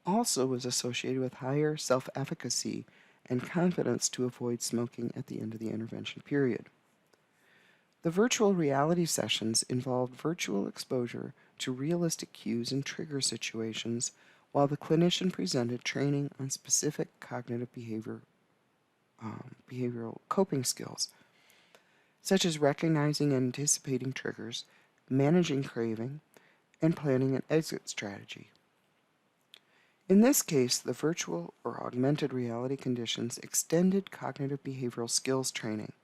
also was associated with higher self-efficacy and confidence to avoid smoking at the end of the intervention period. The virtual reality sessions involved virtual exposure to realistic cues and trigger situations while the clinician presented training on specific cognitive behavioral coping skills, such as recognizing and anticipating triggers, managing craving, and planning an exit strategy. In this case, the virtual or augmented reality conditions extended cognitive behavioral skills training.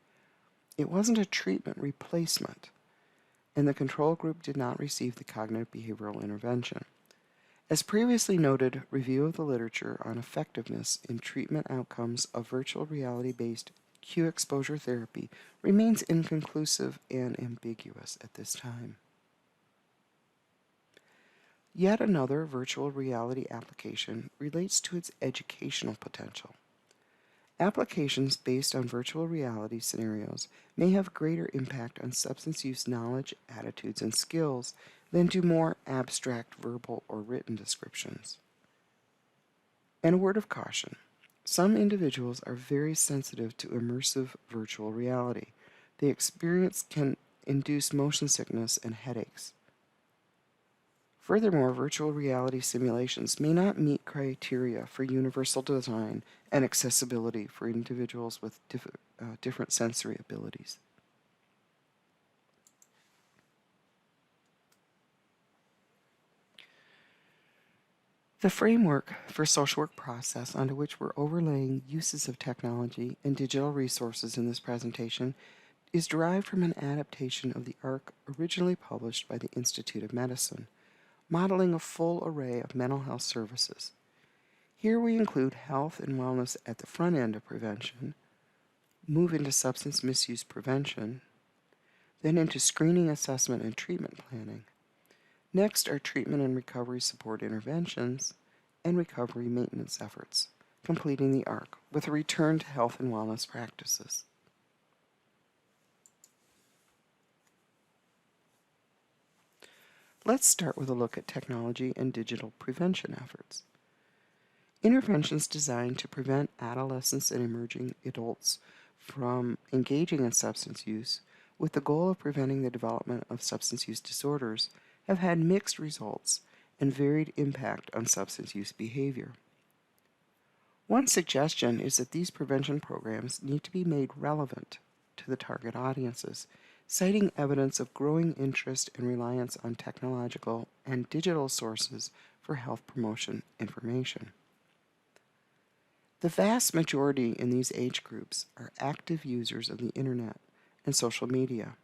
It wasn't a treatment replacement, and the control group did not receive the cognitive behavioral intervention. As previously noted, review of the literature on effectiveness in treatment outcomes of virtual reality-based cue exposure therapy remains inconclusive and ambiguous at this time. Yet another virtual reality application relates to its educational potential. Applications based on virtual reality scenarios may have greater impact on substance use knowledge, attitudes, and skills than do more abstract verbal or written descriptions. And a word of caution. Some individuals are very sensitive to immersive virtual reality. The experience can induce motion sickness and headaches. Furthermore, virtual reality simulations may not meet criteria for universal design and accessibility for individuals with different sensory abilities. The framework for social work process under which we're overlaying uses of technology and digital resources in this presentation is derived from an adaptation of the ARC originally published by the Institute of Medicine, modeling a full array of mental health services. Here we include health and wellness at the front end of prevention, move into substance misuse prevention, then into screening, assessment, and treatment planning. Next are treatment and recovery support interventions and recovery maintenance efforts, completing the ARC with a return to health and wellness practices. Let's start with a look at technology and digital prevention efforts. Interventions designed to prevent adolescents and emerging adults from engaging in substance use with the goal of preventing the development of substance use disorders have had mixed results and varied impact on substance use behavior. One suggestion is that these prevention programs need to be made relevant to the target audiences, citing evidence of growing interest and reliance on technological and digital sources for health promotion information. The vast majority in these age groups are active users of the internet and social media,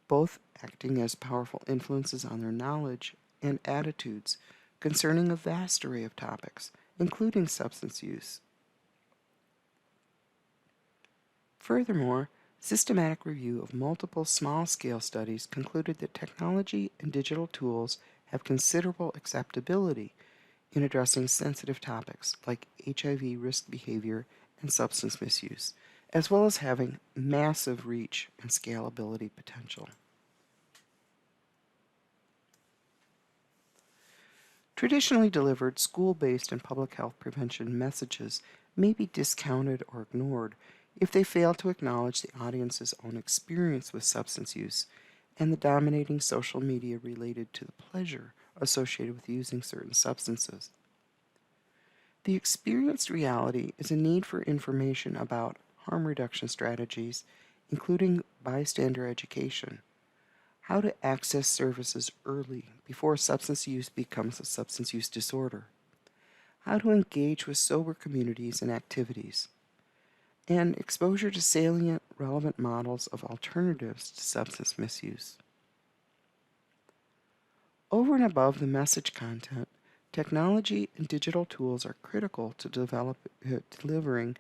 both acting as powerful influences on their knowledge and attitudes concerning a vast array of topics, including substance use. Furthermore, systematic review of multiple small-scale studies concluded that technology and digital tools have considerable acceptability in addressing sensitive topics like HIV risk behavior and substance misuse, as well as having massive reach and scalability potential. Traditionally delivered school-based and public health prevention messages may be discounted or ignored if they fail to acknowledge the audience's own experience with substance use and the dominating social media related to the pleasure associated with using certain substances. The experienced reality is a need for information about harm reduction strategies, including bystander education, how to access services early before substance use becomes a substance use disorder, how to engage with sober communities and activities, and exposure to salient, relevant models of alternatives to substance misuse. Over and above the message content, technology and digital tools are critical to delivering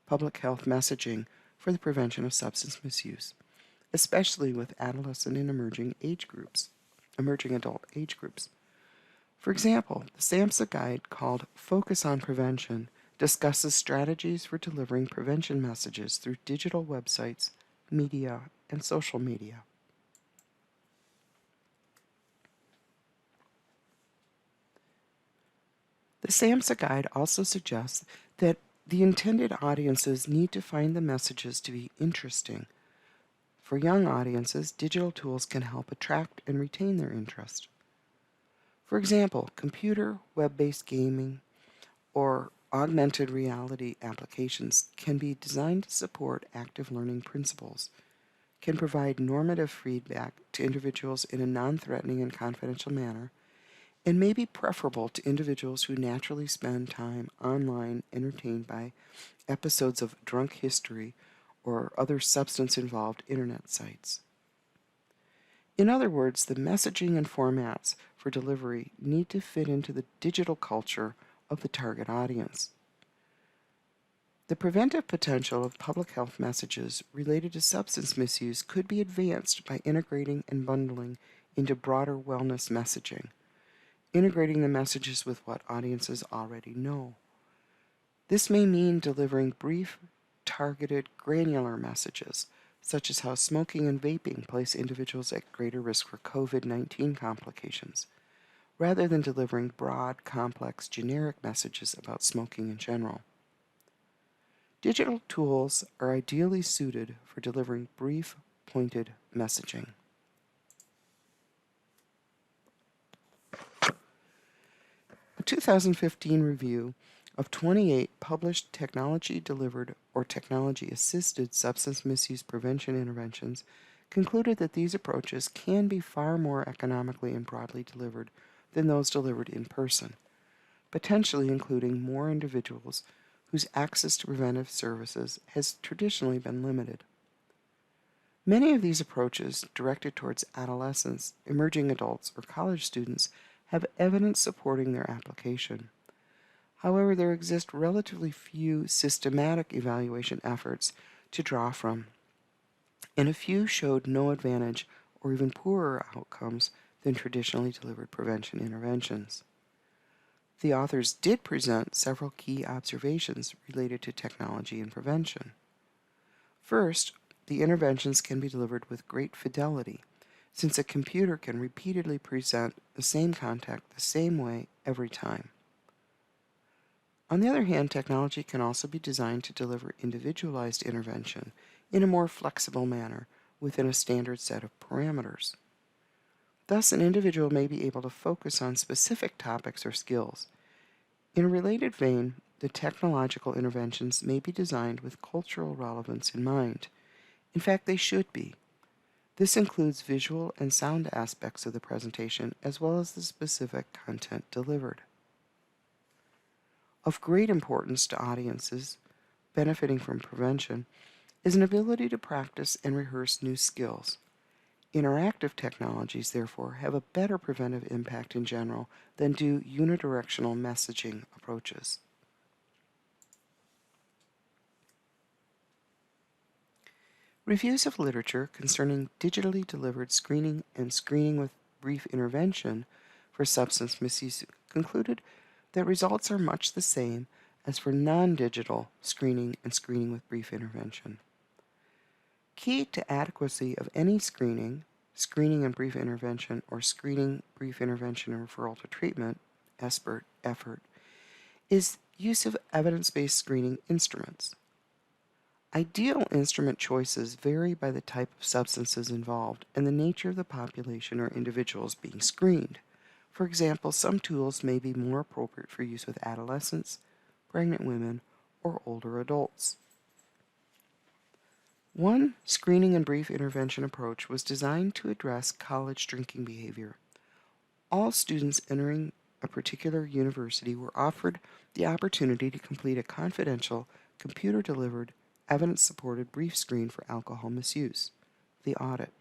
public health messaging for the prevention of substance misuse, especially with adolescent and emerging adult age groups. For example, the SAMHSA guide called Focus on Prevention discusses strategies for delivering prevention messages through digital websites, media, and social media. The SAMHSA guide also suggests that the intended audiences need to find the messages to be interesting. For young audiences, digital tools can help attract and retain their interest. For example, computer, web-based gaming, or augmented reality applications can be designed to support active learning principles, can provide normative feedback to individuals in a non-threatening and confidential manner, and may be preferable to individuals who naturally spend time online entertained by episodes of drunk history or other substance-involved internet sites. In other words, the messaging and formats for delivery need to fit into the digital culture of the target audience. The preventive potential of public health messages related to substance misuse could be advanced by integrating and bundling into broader wellness messaging, integrating the messages with what audiences already know. This may mean delivering brief, targeted, granular messages, such as how smoking and vaping place individuals at greater risk for COVID-19 complications, rather than delivering broad, complex, generic messages about smoking in general. Digital tools are ideally suited for delivering brief, pointed messaging. A 2015 review of 28 published technology-delivered or technology-assisted substance misuse prevention interventions concluded that these approaches can be far more economically and broadly delivered than those delivered in person, potentially including more individuals whose access to preventive services has traditionally been limited. Many of these approaches, directed towards adolescents, emerging adults, or college students, have evidence supporting their application. However, there exist relatively few systematic evaluation efforts to draw from, and a few showed no advantage or even poorer outcomes than traditionally delivered prevention interventions. The authors did present several key observations related to technology and prevention. First, the interventions can be delivered with great fidelity, since a computer can repeatedly present the same contact the same way every time. On the other hand, technology can also be designed to deliver individualized intervention in a more flexible manner within a standard set of parameters. Thus, an individual may be able to focus on specific topics or skills. In a related vein, the technological interventions may be designed with cultural relevance in mind. In fact, they should be. This includes visual and sound aspects of the presentation as well as the specific content delivered. Of great importance to audiences benefiting from prevention is an ability to practice and rehearse new skills. Interactive technologies, therefore, have a better preventive impact in general than do unidirectional messaging approaches. Reviews of literature concerning digitally delivered screening and screening with brief intervention for substance misuse concluded that results are much the same as for non-digital screening and screening with brief intervention. Key to adequacy of any screening and brief intervention, or screening, brief intervention, and referral to treatment, effort, is use of evidence-based screening instruments. Ideal instrument choices vary by the type of substances involved and the nature of the population or individuals being screened. For example, some tools may be more appropriate for use with adolescents, pregnant women, or older adults. One screening and brief intervention approach was designed to address college drinking behavior. All students entering a particular university were offered the opportunity to complete a confidential, computer-delivered, evidence-supported brief screen for alcohol misuse, the audit.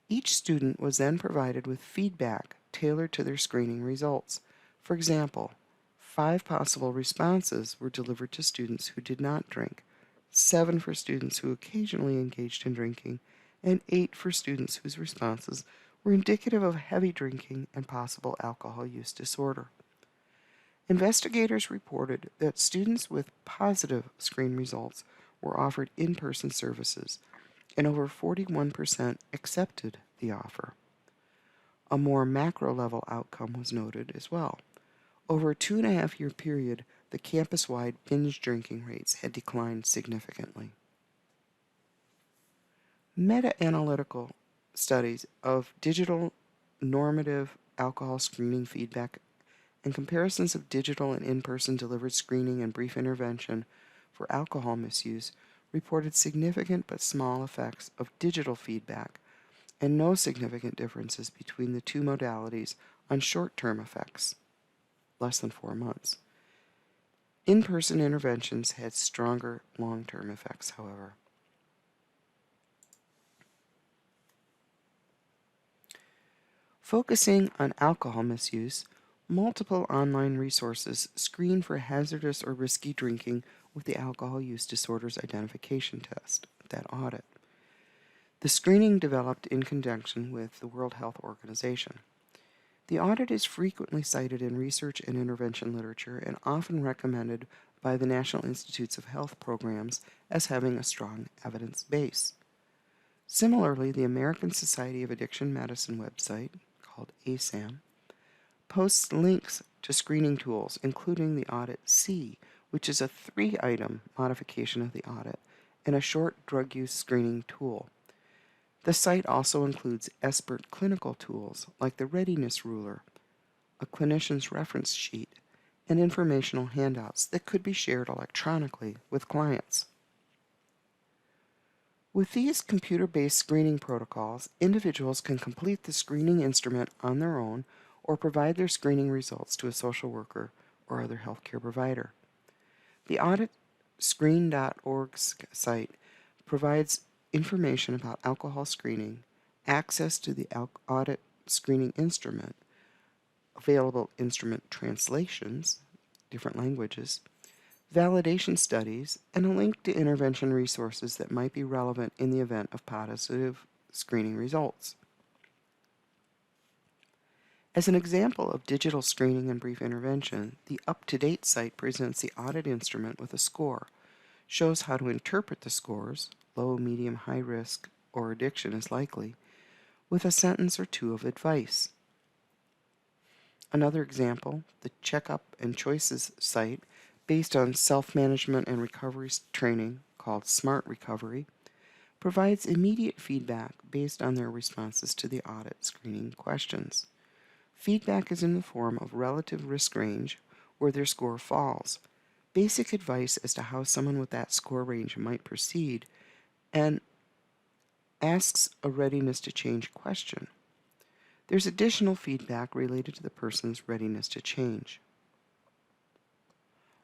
Each student was then provided with feedback tailored to their screening results. For example, 5 possible responses were delivered to students who did not drink, 7 for students who occasionally engaged in drinking, and 8 for students whose responses were indicative of heavy drinking and possible alcohol use disorder. Investigators reported that students with positive screen results were offered in-person services, and over 41% accepted the offer. A more macro-level outcome was noted as well. Over a 2.5-year period, the campus-wide binge drinking rates had declined significantly. Meta-analytical studies of digital normative alcohol screening feedback and comparisons of digital and in-person delivered screening and brief intervention for alcohol misuse reported significant but small effects of digital feedback and no significant differences between the two modalities on short-term effects, less than 4 months. In-person interventions had stronger long-term effects, however. Focusing on alcohol misuse, multiple online resources screen for hazardous or risky drinking with the Alcohol Use Disorders Identification Test, that audit. The screening developed in conjunction with the World Health Organization. The audit is frequently cited in research and intervention literature and often recommended by the National Institutes of Health programs as having a strong evidence base. Similarly, the American Society of Addiction Medicine website, called ASAM, posts links to screening tools, including the Audit C, which is a 3-item modification of the audit, and a short drug use screening tool. The site also includes expert clinical tools like the Readiness Ruler, a clinician's reference sheet, and informational handouts that could be shared electronically with clients. With these computer-based screening protocols, individuals can complete the screening instrument on their own or provide their screening results to a social worker or other healthcare provider. The AuditScreen.org site provides information about alcohol screening, access to the audit screening instrument, available instrument translations, different languages, validation studies, and a link to intervention resources that might be relevant in the event of positive screening results. As an example of digital screening and brief intervention, the UpToDate site presents the audit instrument with a score, shows how to interpret the scores, low, medium, high risk, or addiction is likely, with a sentence or two of advice. Another example, the Checkup and Choices site, based on self-management and recovery training called Smart Recovery, provides immediate feedback based on their responses to the audit screening questions. Feedback is in the form of relative risk range, where their score falls, basic advice as to how someone with that score range might proceed, and asks a readiness to change question. There's additional feedback related to the person's readiness to change.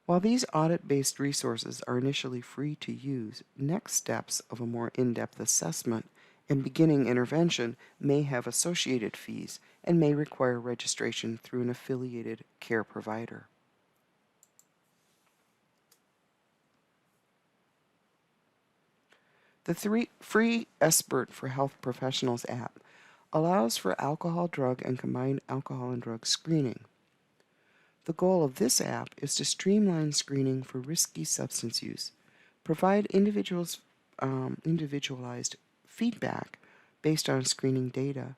While these audit-based resources are initially free to use, next steps of a more in-depth assessment and beginning intervention may have associated fees and may require registration through an affiliated care provider. The free Expert for Health Professionals app allows for alcohol, drug, and combined alcohol and drug screening. The goal of this app is to streamline screening for risky substance use, provide individualized feedback based on screening data,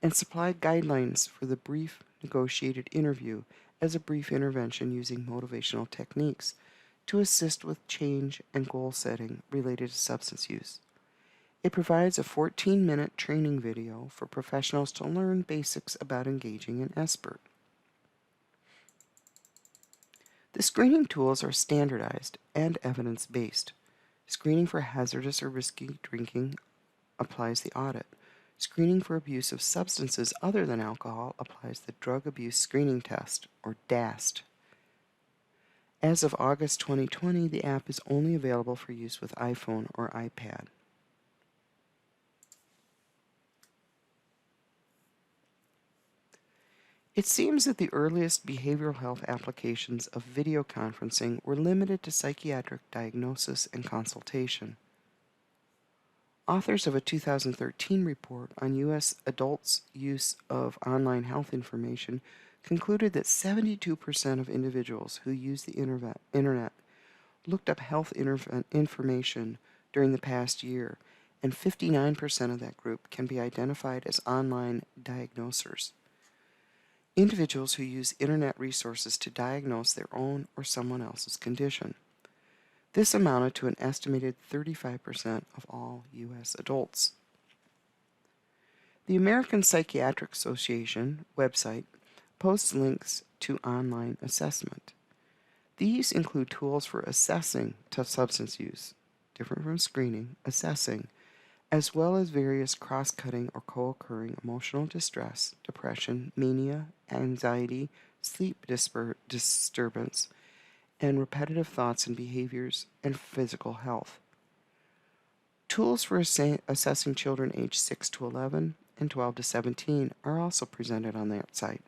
and supply guidelines for the brief negotiated interview as a brief intervention using motivational techniques to assist with change and goal setting related to substance use. It provides a 14-minute training video for professionals to learn basics about engaging in Expert. The screening tools are standardized and evidence-based. Screening for hazardous or risky drinking applies the audit. Screening for abuse of substances other than alcohol applies the Drug Abuse Screening Test, or DAST. As of August 2020, the app is only available for use with iPhone or iPad. It seems that the earliest behavioral health applications of video conferencing were limited to psychiatric diagnosis and consultation. Authors of a 2013 report on U.S. adults' use of online health information concluded that 72% of individuals who use the internet looked up health information during the past year, and 59% of that group can be identified as online diagnosers. Individuals who use internet resources to diagnose their own or someone else's condition. This amounted to an estimated 35% of all U.S. adults. The American Psychiatric Association website posts links to online assessment. These include tools for assessing substance use, different from screening, assessing, as well as various cross-cutting or co-occurring emotional distress, depression, mania, anxiety, sleep disturbance, and repetitive thoughts and behaviors, and physical health. Tools for assessing children aged 6 to 11 and 12 to 17 are also presented on that site.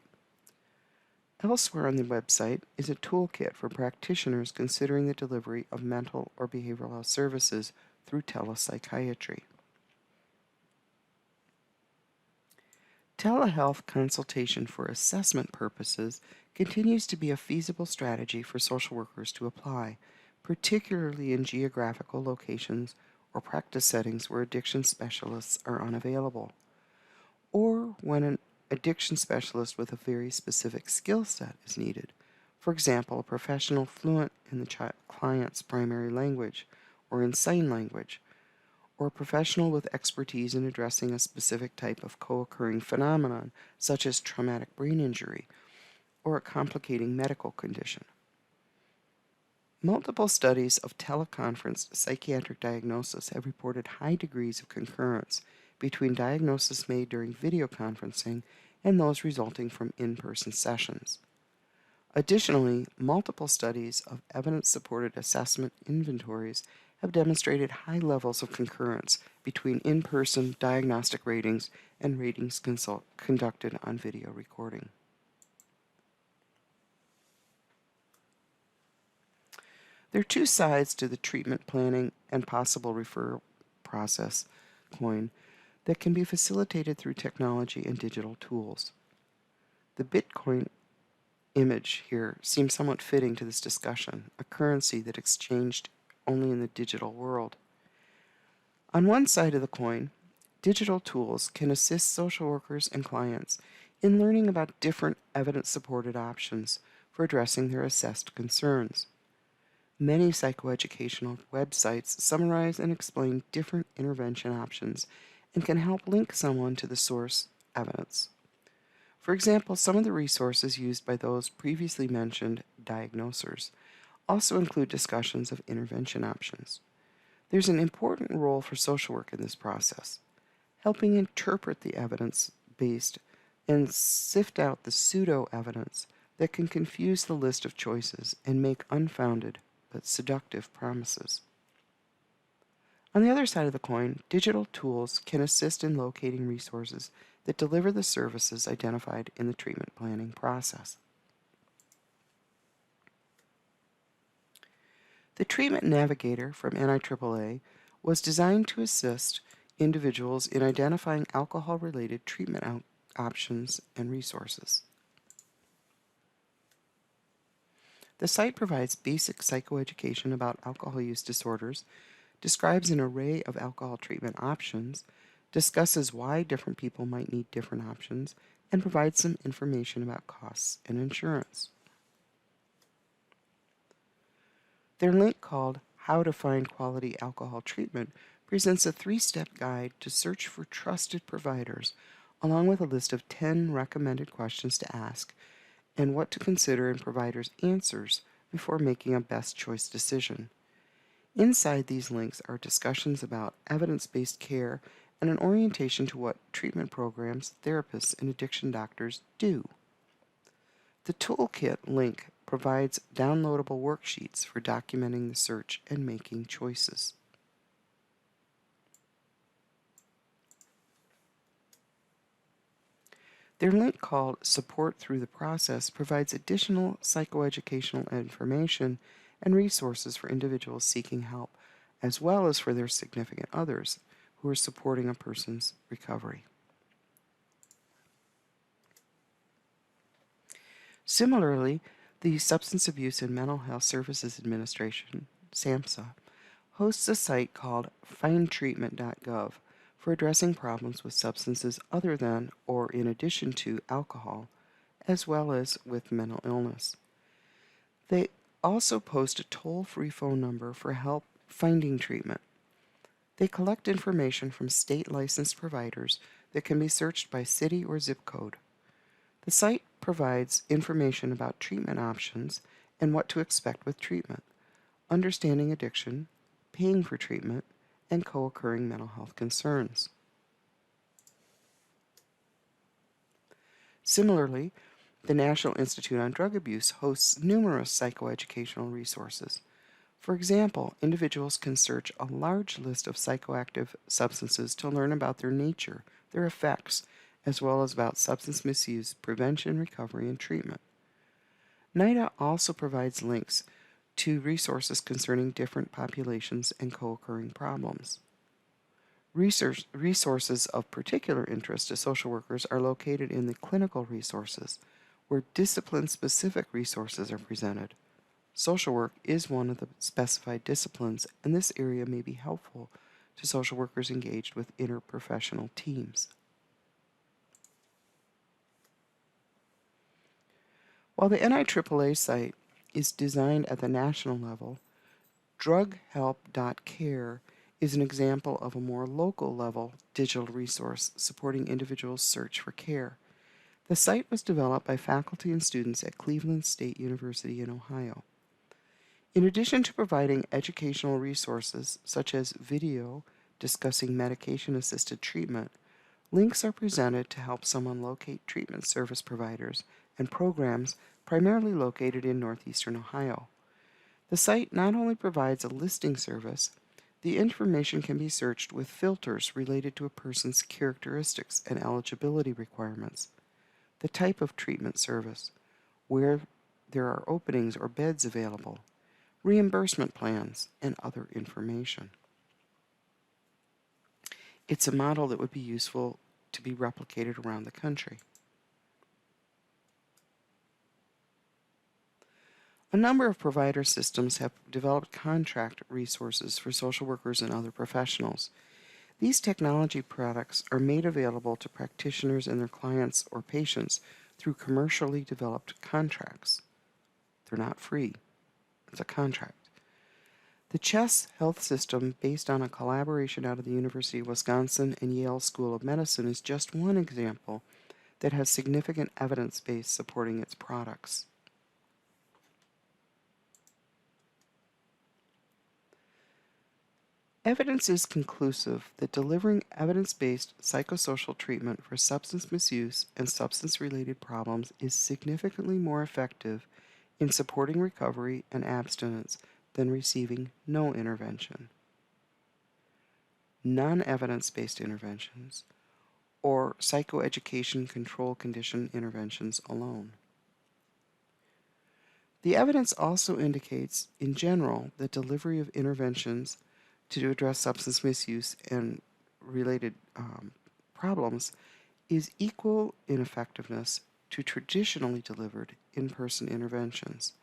Elsewhere on the website is a toolkit for practitioners considering the delivery of mental or behavioral health services through telepsychiatry. Telehealth consultation for assessment purposes continues to be a feasible strategy for social workers to apply, particularly in geographical locations or practice settings where addiction specialists are unavailable, or when an addiction specialist with a very specific skill set is needed. For example, a professional fluent in the client's primary language or in sign language, or a professional with expertise in addressing a specific type of co-occurring phenomenon, such as traumatic brain injury, or a complicating medical condition. Multiple studies of teleconferenced psychiatric diagnosis have reported high degrees of concurrence between diagnosis made during video conferencing and those resulting from in-person sessions. Additionally, multiple studies of evidence-supported assessment inventories have demonstrated high levels of concurrence between in-person diagnostic ratings and ratings conducted on video recording. There are two sides to the treatment planning and possible referral process coin that can be facilitated through technology and digital tools. The Bitcoin image here seems somewhat fitting to this discussion, a currency that exchanged only in the digital world. On one side of the coin, digital tools can assist social workers and clients in learning about different evidence-supported options for addressing their assessed concerns. Many psychoeducational websites summarize and explain different intervention options and can help link someone to the source evidence. For example, some of the resources used by those previously mentioned diagnosers also include discussions of intervention options. There's an important role for social work in this process, helping interpret the evidence-based and sift out the pseudo-evidence that can confuse the list of choices and make unfounded but seductive promises. On the other side of the coin, digital tools can assist in locating resources that deliver the services identified in the treatment planning process. The Treatment Navigator from NIAAA was designed to assist individuals in identifying alcohol-related treatment options and resources. The site provides basic psychoeducation about alcohol use disorders, describes an array of alcohol treatment options, discusses why different people might need different options, and provides some information about costs and insurance. Their link called How to Find Quality Alcohol Treatment presents a 3-step guide to search for trusted providers, along with a list of 10 recommended questions to ask and what to consider in providers' answers before making a best choice decision. Inside these links are discussions about evidence-based care and an orientation to what treatment programs, therapists, and addiction doctors do. The Toolkit link provides downloadable worksheets for documenting the search and making choices. Their link called Support Through the Process provides additional psychoeducational information and resources for individuals seeking help, as well as for their significant others who are supporting a person's recovery. Similarly, the Substance Abuse and Mental Health Services Administration, SAMHSA, hosts a site called findtreatment.gov for addressing problems with substances other than or in addition to alcohol, as well as with mental illness. They also post a toll-free phone number for help finding treatment. They collect information from state-licensed providers that can be searched by city or zip code. The site provides information about treatment options and what to expect with treatment, understanding addiction, paying for treatment, and co-occurring mental health concerns. Similarly, the National Institute on Drug Abuse hosts numerous psychoeducational resources. For example, individuals can search a large list of psychoactive substances to learn about their nature, their effects, as well as about substance misuse, prevention, recovery, and treatment. NIDA also provides links to resources concerning different populations and co-occurring problems. Resources of particular interest to social workers are located in the clinical resources, where discipline-specific resources are presented. Social work is one of the specified disciplines, and this area may be helpful to social workers engaged with interprofessional teams. While the NIAAA site is designed at the national level, drughelp.care is an example of a more local level digital resource supporting individuals' search for care. The site was developed by faculty and students at Cleveland State University in Ohio. In addition to providing educational resources such as video discussing medication-assisted treatment, links are presented to help someone locate treatment service providers and programs primarily located in northeastern Ohio. The site not only provides a listing service, the information can be searched with filters related to a person's characteristics and eligibility requirements, the type of treatment service, where there are openings or beds available, reimbursement plans, and other information. It's a model that would be useful to be replicated around the country. A number of provider systems have developed contract resources for social workers and other professionals. These technology products are made available to practitioners and their clients or patients through commercially developed contracts. They're not free. It's a contract. The Chess Health System, based on a collaboration out of the University of Wisconsin and Yale School of Medicine, is just one example that has significant evidence base supporting its products. Evidence is conclusive that delivering evidence-based psychosocial treatment for substance misuse and substance-related problems is significantly more effective in supporting recovery and abstinence than receiving no intervention. Non-evidence-based interventions or psychoeducation control condition interventions alone. The evidence also indicates, in general, that delivery of interventions to address substance misuse and related problems is equal in effectiveness to traditionally delivered in-person interventions,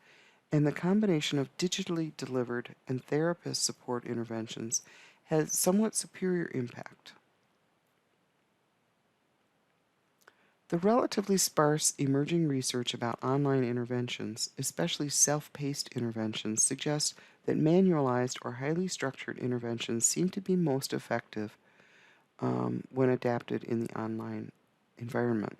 and the combination of digitally delivered and therapist support interventions has somewhat superior impact. The relatively sparse emerging research about online interventions, especially self-paced interventions, suggests that manualized or highly structured interventions seem to be most effective when adapted in the online environment.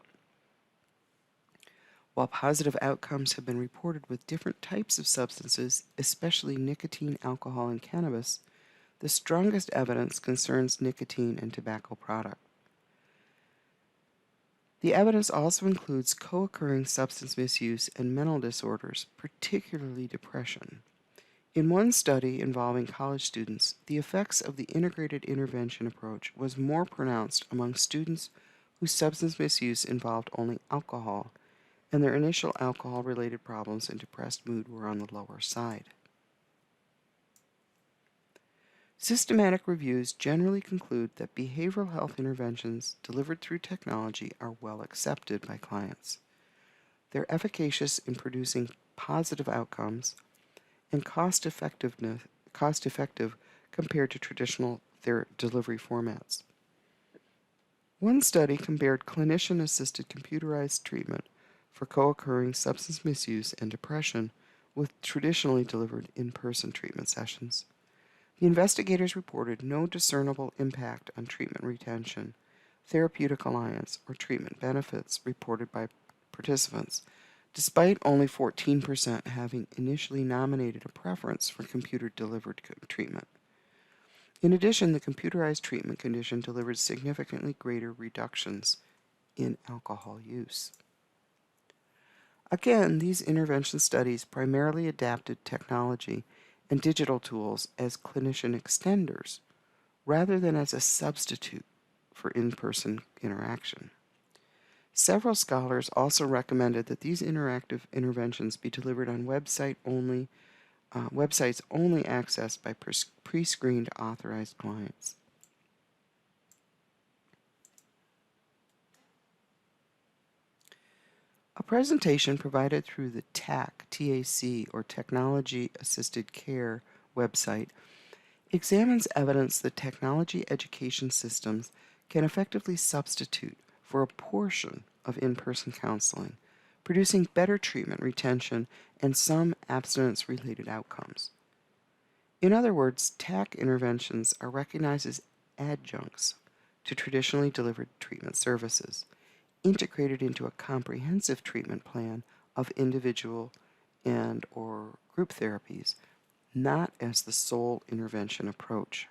While positive outcomes have been reported with different types of substances, especially nicotine, alcohol, and cannabis, the strongest evidence concerns nicotine and tobacco products. The evidence also includes co-occurring substance misuse and mental disorders, particularly depression. In one study involving college students, the effects of the integrated intervention approach was more pronounced among students whose substance misuse involved only alcohol, and their initial alcohol-related problems and depressed mood were on the lower side. Systematic reviews generally conclude that behavioral health interventions delivered through technology are well accepted by clients. They're efficacious in producing positive outcomes and cost-effective compared to traditional delivery formats. One study compared clinician-assisted computerized treatment for co-occurring substance misuse and depression with traditionally delivered in-person treatment sessions. The investigators reported no discernible impact on treatment retention, therapeutic alliance, or treatment benefits reported by participants, despite only 14% having initially nominated a preference for computer-delivered treatment. In addition, the computerized treatment condition delivered significantly greater reductions in alcohol use. Again, these intervention studies primarily adapted technology and digital tools as clinician extenders, rather than as a substitute for in-person interaction. Several scholars also recommended that these interactive interventions be delivered on websites only accessed by pre-screened authorized clients. A presentation provided through the TAC, or Technology Assisted Care website, examines evidence that technology education systems can effectively substitute for a portion of in-person counseling, producing better treatment retention and some abstinence-related outcomes. In other words, TAC interventions are recognized as adjuncts to traditionally delivered treatment services, integrated into a comprehensive treatment plan of individual and/or group therapies, not as the sole intervention approach.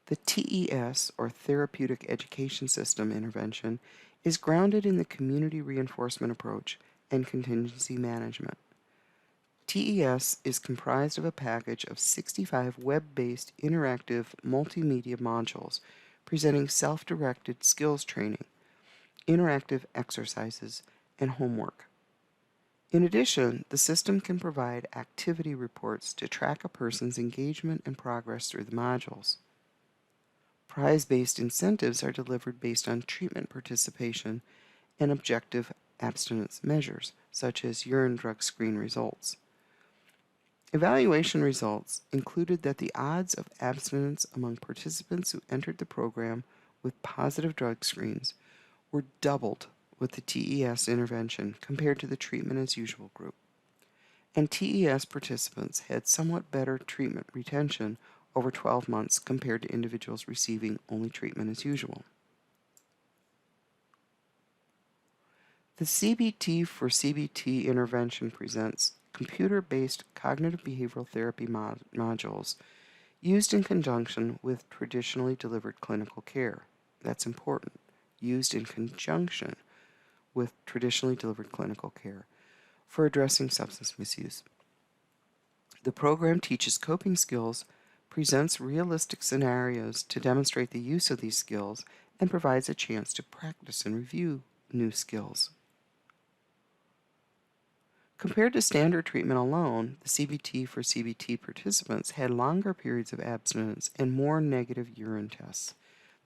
The TES, or Therapeutic Education System intervention, is grounded in the community reinforcement approach and contingency management. TES is comprised of a package of 65 web-based interactive multimedia modules presenting self-directed skills training, interactive exercises, and homework. In addition, the system can provide activity reports to track a person's engagement and progress through the modules. Prize-based incentives are delivered based on treatment participation and objective abstinence measures, such as urine drug screen results. Evaluation results included that the odds of abstinence among participants who entered the program with positive drug screens were doubled with the TES intervention compared to the treatment as usual group, and TES participants had somewhat better treatment retention over 12 months compared to individuals receiving only treatment as usual. The CBT for CBT intervention presents computer-based cognitive behavioral therapy modules used in conjunction with traditionally delivered clinical care. That's important. Used in conjunction with traditionally delivered clinical care for addressing substance misuse. The program teaches coping skills, presents realistic scenarios to demonstrate the use of these skills, and provides a chance to practice and review new skills. Compared to standard treatment alone, the CBT for CBT participants had longer periods of abstinence and more negative urine tests.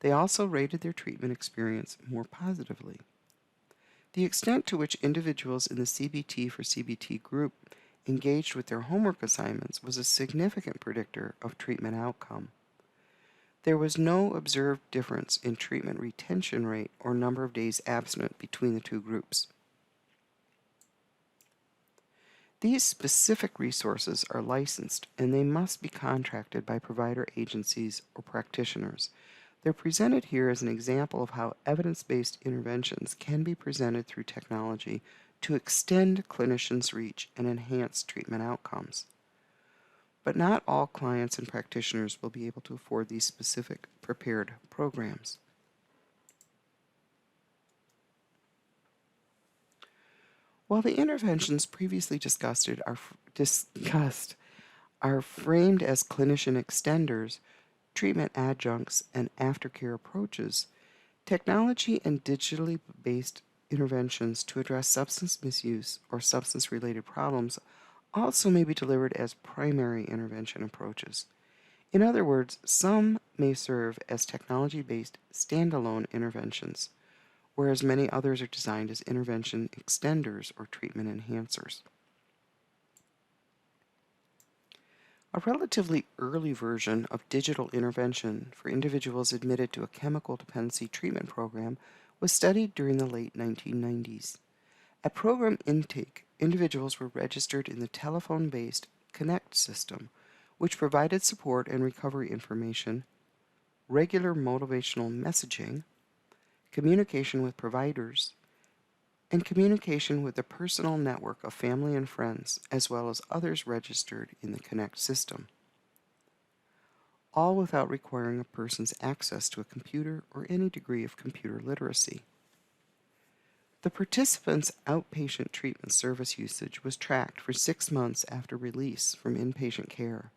They also rated their treatment experience more positively. The extent to which individuals in the CBT for CBT group engaged with their homework assignments was a significant predictor of treatment outcome. There was no observed difference in treatment retention rate or number of days abstinent between the two groups. These specific resources are licensed and they must be contracted by provider agencies or practitioners. They're presented here as an example of how evidence-based interventions can be presented through technology to extend clinicians' reach and enhance treatment outcomes. But not all clients and practitioners will be able to afford these specific prepared programs. While the interventions previously discussed are framed as clinician extenders, treatment adjuncts, and aftercare approaches, technology and digitally based interventions to address substance misuse or substance-related problems also may be delivered as primary intervention approaches. In other words, some may serve as technology-based standalone interventions, whereas many others are designed as intervention extenders or treatment enhancers. A relatively early version of digital intervention for individuals admitted to a chemical dependency treatment program was studied during the late 1990s. At program intake, individuals were registered in the telephone-based Connect system, which provided support and recovery information, regular motivational messaging, communication with providers, and communication with a personal network of family and friends, as well as others registered in the Connect system, all without requiring a person's access to a computer or any degree of computer literacy. The participants' outpatient treatment service usage was tracked for 6 months after release from inpatient care.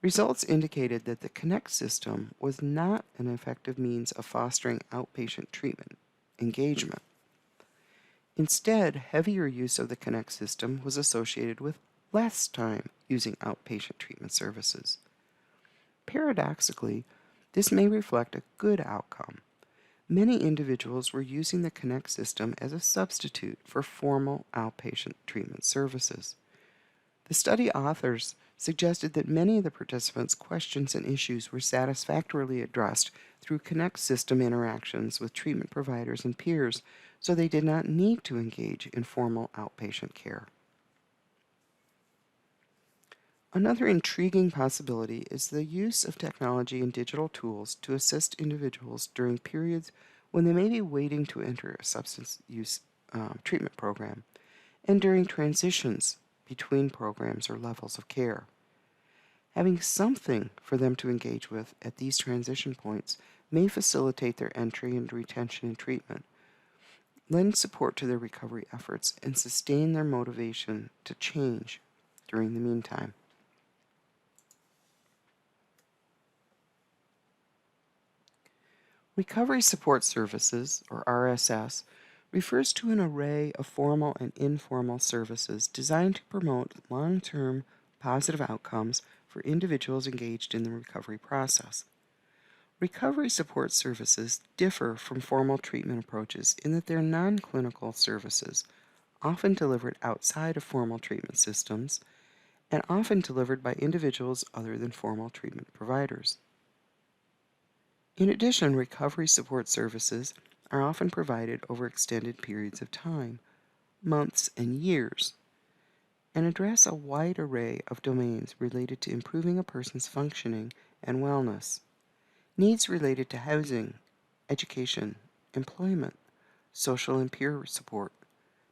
Results indicated that the Connect system was not an effective means of fostering outpatient treatment engagement. Instead, heavier use of the Connect system was associated with less time using outpatient treatment services. Paradoxically, this may reflect a good outcome. Many individuals were using the Connect system as a substitute for formal outpatient treatment services. The study authors suggested that many of the participants' questions and issues were satisfactorily addressed through Connect system interactions with treatment providers and peers, so they did not need to engage in formal outpatient care. Another intriguing possibility is the use of technology and digital tools to assist individuals during periods when they may be waiting to enter a substance use treatment program, and during transitions between programs or levels of care. Having something for them to engage with at these transition points may facilitate their entry into retention and treatment, lend support to their recovery efforts, and sustain their motivation to change during the meantime. Recovery Support Services, or RSS, refers to an array of formal and informal services designed to promote long-term positive outcomes for individuals engaged in the recovery process. Recovery support services differ from formal treatment approaches in that they're non-clinical services, often delivered outside of formal treatment systems, and often delivered by individuals other than formal treatment providers. In addition, recovery support services are often provided over extended periods of time, months and years, and address a wide array of domains related to improving a person's functioning and wellness. Needs related to housing, education, employment, social and peer support,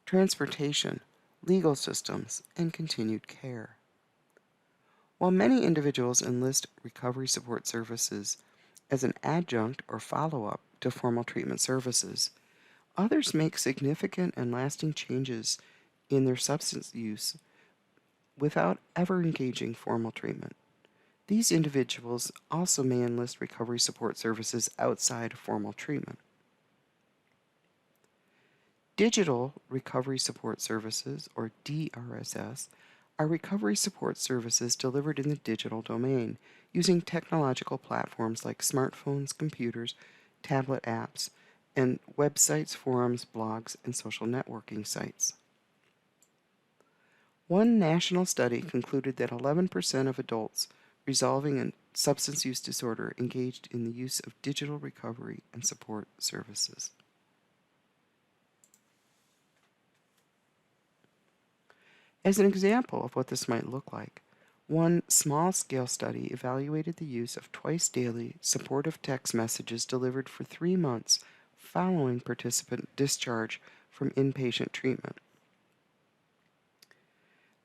transportation, legal systems, and continued care. While many individuals enlist recovery support services as an adjunct or follow-up to formal treatment services, others make significant and lasting changes in their substance use without ever engaging formal treatment. These individuals also may enlist recovery support services outside of formal treatment. Digital Recovery Support Services, or DRSS, are recovery support services delivered in the digital domain using technological platforms like smartphones, computers, tablet apps, and websites, forums, blogs, and social networking sites. One national study concluded that 11% of adults resolving a substance use disorder engaged in the use of digital recovery and support services. As an example of what this might look like, one small-scale study evaluated the use of twice-daily supportive text messages delivered for 3 months following participant discharge from inpatient treatment.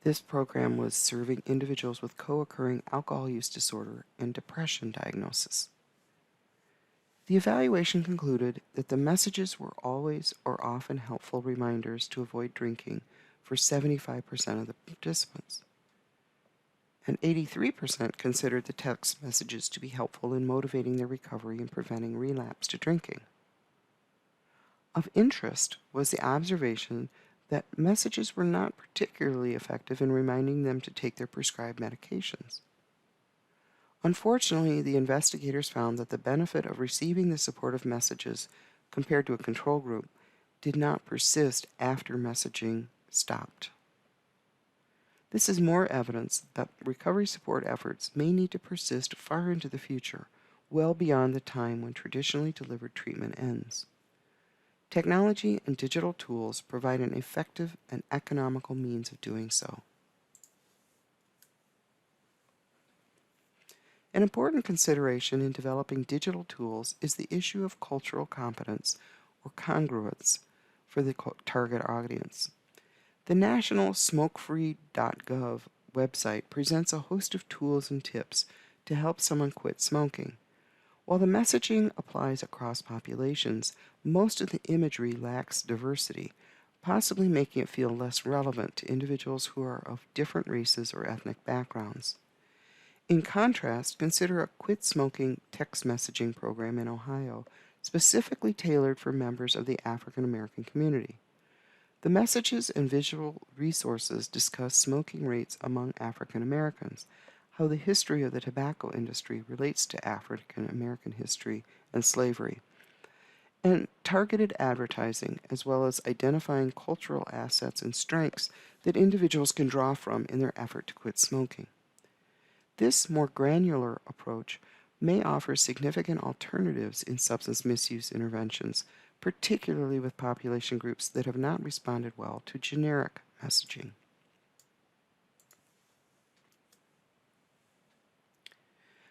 This program was serving individuals with co-occurring alcohol use disorder and depression diagnosis. The evaluation concluded that the messages were always or often helpful reminders to avoid drinking for 75% of the participants. And 83% considered the text messages to be helpful in motivating their recovery and preventing relapse to drinking. Of interest was the observation that messages were not particularly effective in reminding them to take their prescribed medications. Unfortunately, the investigators found that the benefit of receiving the supportive messages compared to a control group did not persist after messaging stopped. This is more evidence that recovery support efforts may need to persist far into the future, well beyond the time when traditionally delivered treatment ends. Technology and digital tools provide an effective and economical means of doing so. An important consideration in developing digital tools is the issue of cultural competence, or congruence, for the target audience. The national smokefree.gov website presents a host of tools and tips to help someone quit smoking. While the messaging applies across populations, most of the imagery lacks diversity, possibly making it feel less relevant to individuals who are of different races or ethnic backgrounds. In contrast, consider a quit smoking text messaging program in Ohio, specifically tailored for members of the African American community. The messages and visual resources discuss smoking rates among African Americans, how the history of the tobacco industry relates to African American history and slavery, and targeted advertising, as well as identifying cultural assets and strengths that individuals can draw from in their effort to quit smoking. This more granular approach may offer significant alternatives in substance misuse interventions, particularly with population groups that have not responded well to generic messaging.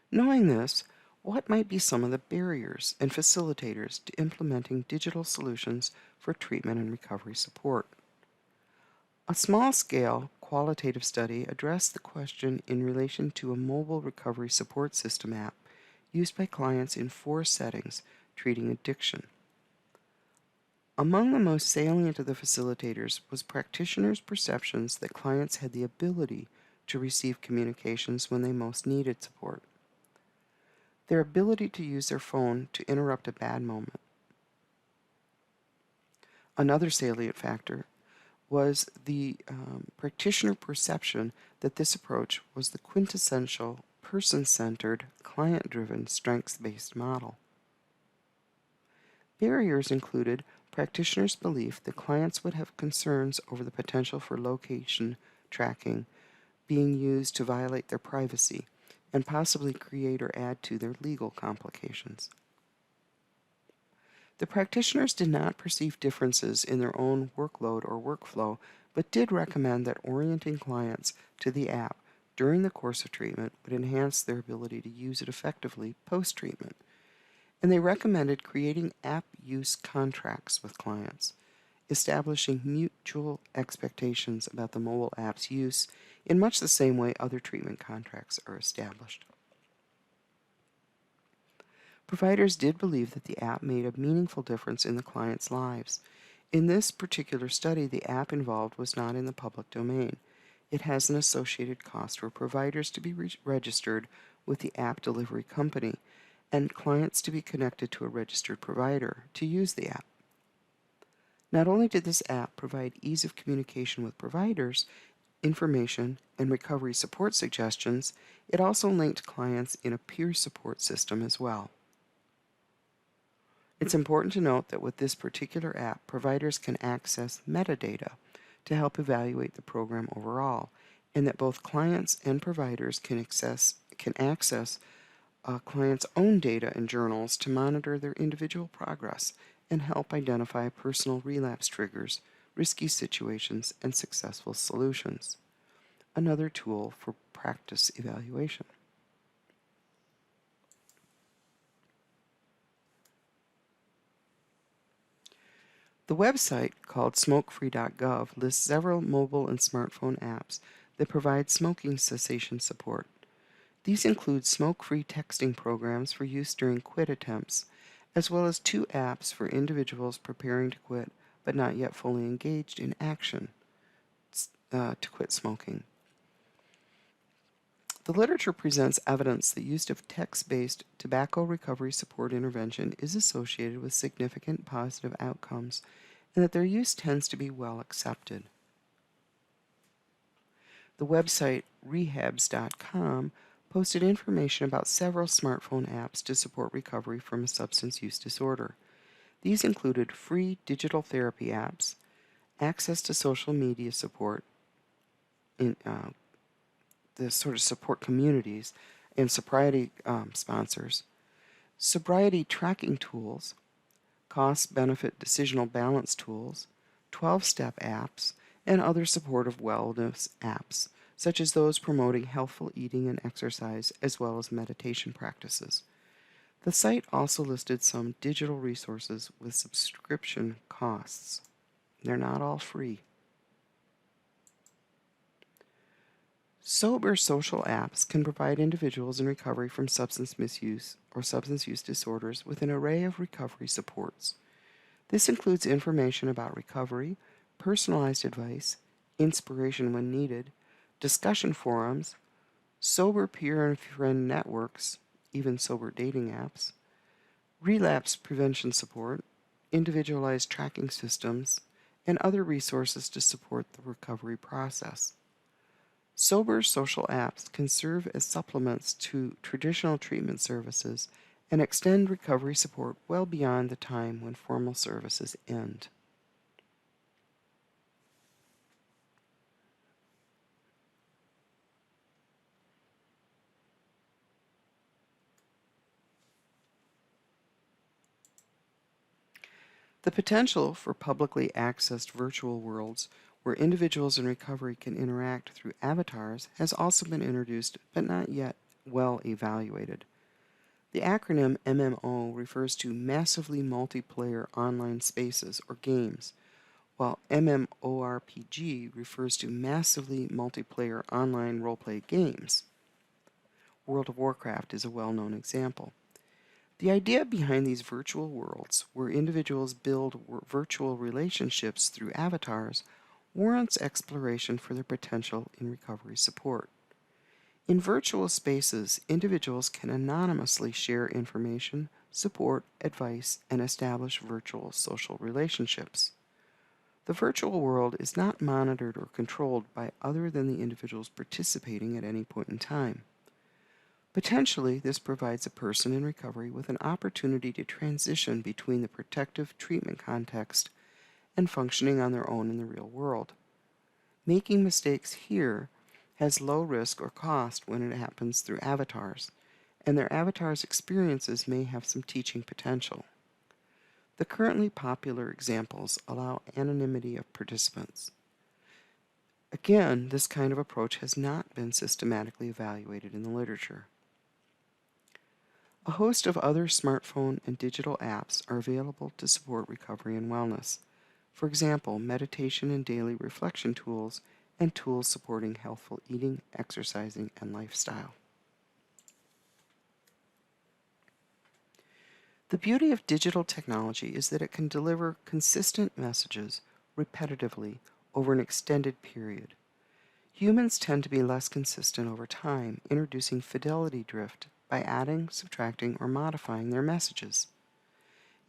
Knowing this, what might be some of the barriers and facilitators to implementing digital solutions for treatment and recovery support? A small-scale qualitative study addressed the question in relation to a mobile recovery support system app used by clients in 4 settings treating addiction. Among the most salient of the facilitators was practitioners' perceptions that clients had the ability to receive communications when they most needed support. Their ability to use their phone to interrupt a bad moment. Another salient factor was the practitioner perception that this approach was the quintessential person-centered, client-driven, strengths-based model. Barriers included practitioners' belief that clients would have concerns over the potential for location tracking being used to violate their privacy and possibly create or add to their legal complications. The practitioners did not perceive differences in their own workload or workflow, but did recommend that orienting clients to the app during the course of treatment would enhance their ability to use it effectively post-treatment. And they recommended creating app use contracts with clients, establishing mutual expectations about the mobile app's use in much the same way other treatment contracts are established. Providers did believe that the app made a meaningful difference in the clients' lives. In this particular study, the app involved was not in the public domain. It has an associated cost for providers to be registered with the app delivery company and clients to be connected to a registered provider to use the app. Not only did this app provide ease of communication with providers, information, and recovery support suggestions, it also linked clients in a peer support system as well. It's important to note that with this particular app, providers can access metadata to help evaluate the program overall, and that both clients and providers can access clients' own data and journals to monitor their individual progress and help identify personal relapse triggers, risky situations, and successful solutions. Another tool for practice evaluation. The website, called smokefree.gov, lists several mobile and smartphone apps that provide smoking cessation support. These include smoke-free texting programs for use during quit attempts, as well as 2 apps for individuals preparing to quit but not yet fully engaged in action to quit smoking. The literature presents evidence that use of text-based tobacco recovery support intervention is associated with significant positive outcomes, and that their use tends to be well accepted. The website rehabs.com posted information about several smartphone apps to support recovery from a substance use disorder. These included free digital therapy apps, access to social media support, the sort of support communities and sobriety sponsors, sobriety tracking tools, cost-benefit decisional balance tools, 12-step apps, and other supportive wellness apps, such as those promoting healthful eating and exercise, as well as meditation practices. The site also listed some digital resources with subscription costs. They're not all free. Sober social apps can provide individuals in recovery from substance misuse or substance use disorders with an array of recovery supports. This includes information about recovery, personalized advice, inspiration when needed, discussion forums, sober peer and friend networks, even sober dating apps, relapse prevention support, individualized tracking systems, and other resources to support the recovery process. Sober social apps can serve as supplements to traditional treatment services and extend recovery support well beyond the time when formal services end. The potential for publicly accessed virtual worlds where individuals in recovery can interact through avatars has also been introduced but not yet well evaluated. The acronym MMO refers to Massively Multiplayer Online Spaces or Games, while MMORPG refers to Massively Multiplayer Online Roleplay Games. World of Warcraft is a well-known example. The idea behind these virtual worlds, where individuals build virtual relationships through avatars, warrants exploration for their potential in recovery support. In virtual spaces, individuals can anonymously share information, support, advice, and establish virtual social relationships. The virtual world is not monitored or controlled by other than the individuals participating at any point in time. Potentially, this provides a person in recovery with an opportunity to transition between the protective treatment context and functioning on their own in the real world. Making mistakes here has low risk or cost when it happens through avatars, and their avatars' experiences may have some teaching potential. The currently popular examples allow anonymity of participants. Again, this kind of approach has not been systematically evaluated in the literature. A host of other smartphone and digital apps are available to support recovery and wellness. For example, meditation and daily reflection tools and tools supporting healthful eating, exercising, and lifestyle. The beauty of digital technology is that it can deliver consistent messages repetitively over an extended period. Humans tend to be less consistent over time, introducing fidelity drift by adding, subtracting, or modifying their messages.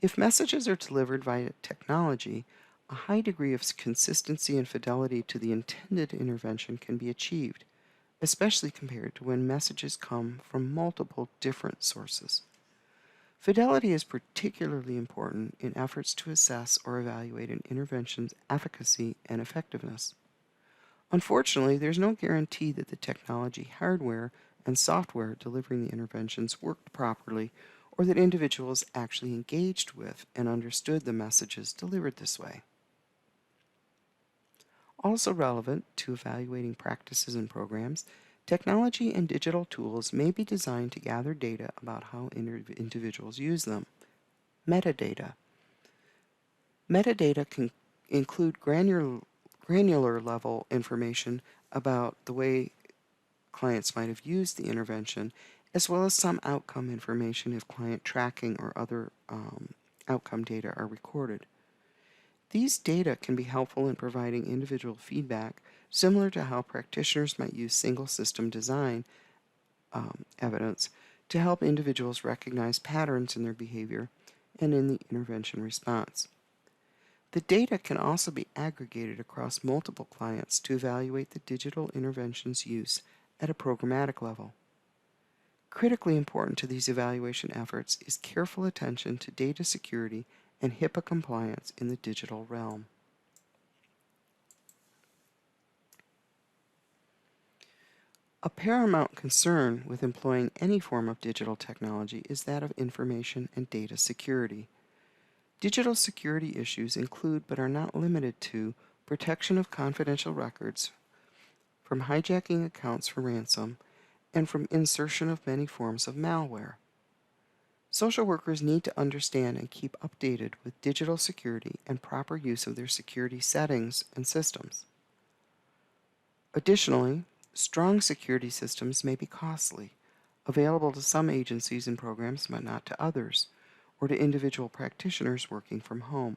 If messages are delivered via technology, a high degree of consistency and fidelity to the intended intervention can be achieved, especially compared to when messages come from multiple different sources. Fidelity is particularly important in efforts to assess or evaluate an intervention's efficacy and effectiveness. Unfortunately, there's no guarantee that the technology hardware and software delivering the interventions worked properly or that individuals actually engaged with and understood the messages delivered this way. Also relevant to evaluating practices and programs, technology and digital tools may be designed to gather data about how individuals use them. Metadata. Metadata can include granular level information about the way clients might have used the intervention, as well as some outcome information if client tracking or other outcome data are recorded. These data can be helpful in providing individual feedback, similar to how practitioners might use single system design evidence to help individuals recognize patterns in their behavior and in the intervention response. The data can also be aggregated across multiple clients to evaluate the digital intervention's use at a programmatic level. Critically important to these evaluation efforts is careful attention to data security and HIPAA compliance in the digital realm. A paramount concern with employing any form of digital technology is that of information and data security. Digital security issues include, but are not limited to, protection of confidential records, from hijacking accounts for ransom, and from insertion of many forms of malware. Social workers need to understand and keep updated with digital security and proper use of their security settings and systems. Additionally, strong security systems may be costly, available to some agencies and programs but not to others, or to individual practitioners working from home.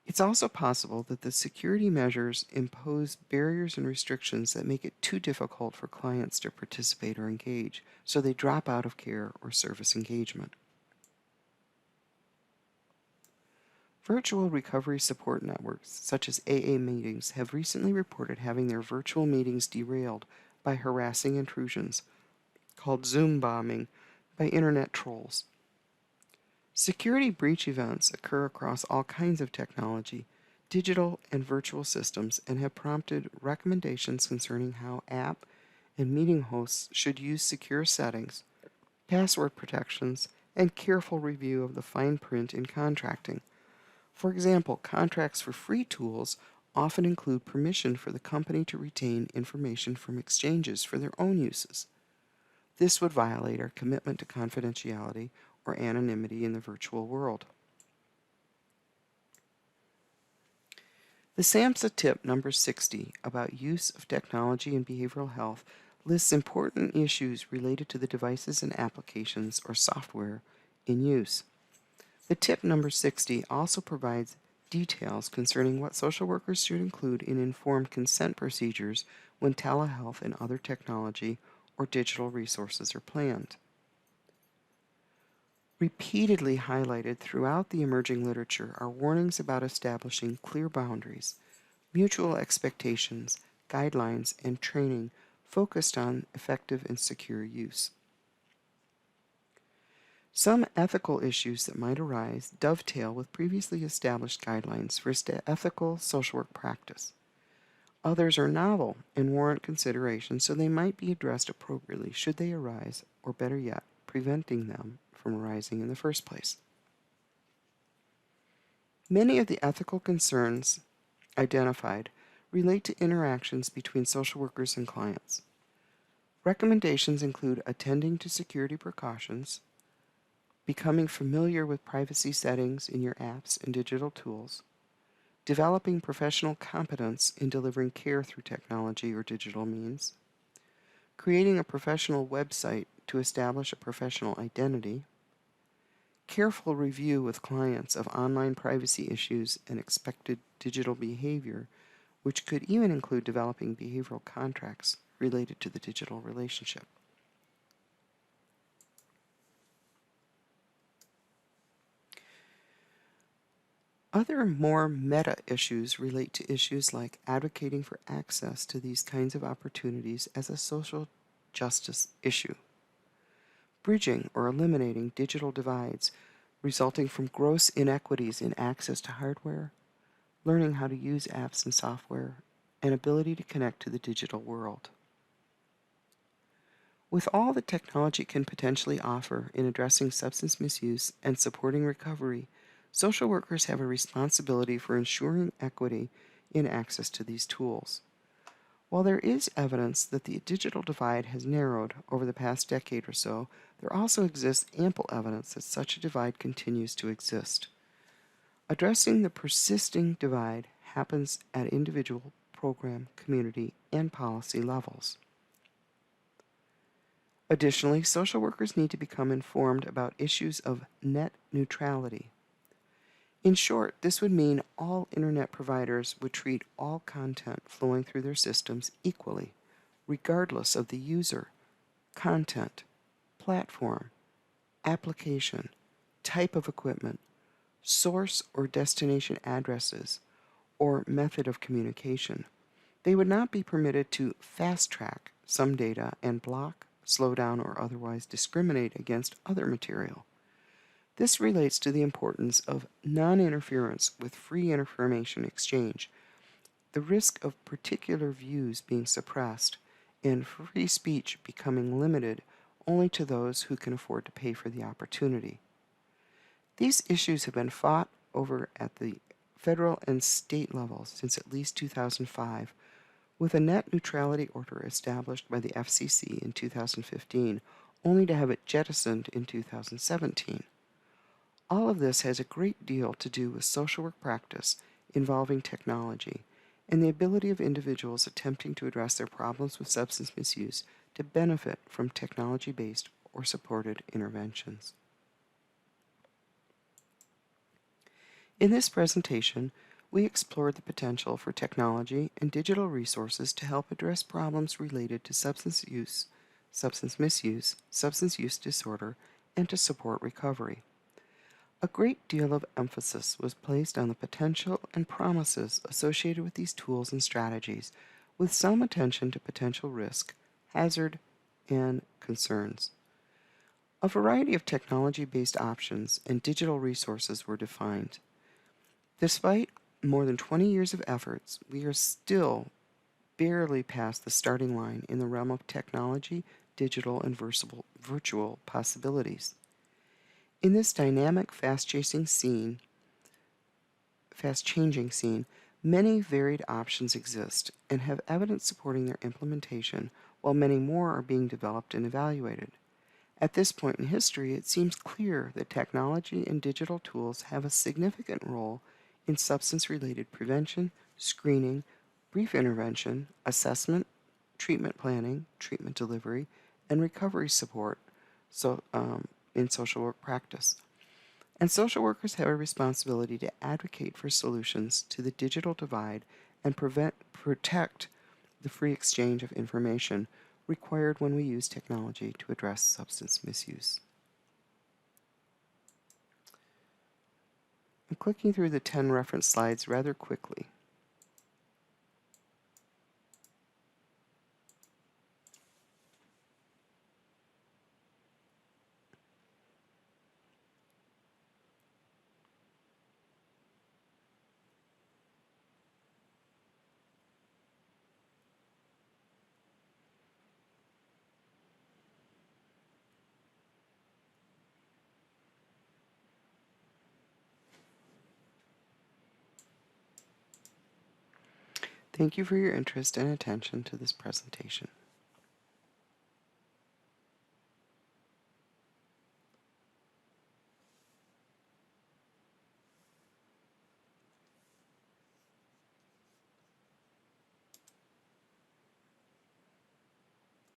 It's also possible that the security measures impose barriers and restrictions that make it too difficult for clients to participate or engage, so they drop out of care or service engagement. Virtual recovery support networks, such as AA meetings, have recently reported having their virtual meetings derailed by harassing intrusions, called Zoom bombing, by internet trolls. Security breach events occur across all kinds of technology, digital and virtual systems, and have prompted recommendations concerning how app and meeting hosts should use secure settings, password protections, and careful review of the fine print in contracting. For example, contracts for free tools often include permission for the company to retain information from exchanges for their own uses. This would violate our commitment to confidentiality or anonymity in the virtual world. The SAMHSA tip number 60 about use of technology in behavioral health lists important issues related to the devices and applications or software in use. The tip number 60 also provides details concerning what social workers should include in informed consent procedures when telehealth and other technology or digital resources are planned. Repeatedly highlighted throughout the emerging literature are warnings about establishing clear boundaries, mutual expectations, guidelines, and training focused on effective and secure use. Some ethical issues that might arise dovetail with previously established guidelines for ethical social work practice. Others are novel and warrant consideration, so they might be addressed appropriately should they arise, or better yet, preventing them from arising in the first place. Many of the ethical concerns identified relate to interactions between social workers and clients. Recommendations include attending to security precautions, becoming familiar with privacy settings in your apps and digital tools, developing professional competence in delivering care through technology or digital means, creating a professional website to establish a professional identity, careful review with clients of online privacy issues and expected digital behavior, which could even include developing behavioral contracts related to the digital relationship. Other more meta issues relate to issues like advocating for access to these kinds of opportunities as a social justice issue, bridging or eliminating digital divides resulting from gross inequities in access to hardware, learning how to use apps and software, and ability to connect to the digital world. With all that technology can potentially offer in addressing substance misuse and supporting recovery, social workers have a responsibility for ensuring equity in access to these tools. While there is evidence that the digital divide has narrowed over the past decade or so, there also exists ample evidence that such a divide continues to exist. Addressing the persisting divide happens at individual, program, community, and policy levels. Additionally, social workers need to become informed about issues of net neutrality. In short, this would mean all internet providers would treat all content flowing through their systems equally, regardless of the user, content, platform, application, type of equipment, source or destination addresses, or method of communication. They would not be permitted to fast-track some data and block, slow down, or otherwise discriminate against other material. This relates to the importance of non-interference with free information exchange, the risk of particular views being suppressed, and free speech becoming limited only to those who can afford to pay for the opportunity. These issues have been fought over at the federal and state levels since at least 2005, with a net neutrality order established by the FCC in 2015, only to have it jettisoned in 2017. All of this has a great deal to do with social work practice involving technology and the ability of individuals attempting to address their problems with substance misuse to benefit from technology-based or supported interventions. In this presentation, we explored the potential for technology and digital resources to help address problems related to substance use, substance misuse, substance use disorder, and to support recovery. A great deal of emphasis was placed on the potential and promises associated with these tools and strategies, with some attention to potential risk, hazard, and concerns. A variety of technology-based options and digital resources were defined. Despite more than 20 years of efforts, we are still barely past the starting line in the realm of technology, digital, and virtual possibilities. In this dynamic, fast-changing scene, Many varied options exist and have evidence supporting their implementation, while many more are being developed and evaluated. At this point in history, it seems clear that technology and digital tools have a significant role in substance-related prevention, screening, brief intervention, assessment, treatment planning, treatment delivery, and recovery support in social work practice. And social workers have a responsibility to advocate for solutions to the digital divide and protect the free exchange of information required when we use technology to address substance misuse. I'm clicking through the 10 reference slides rather quickly. Thank you for your interest and attention to this presentation.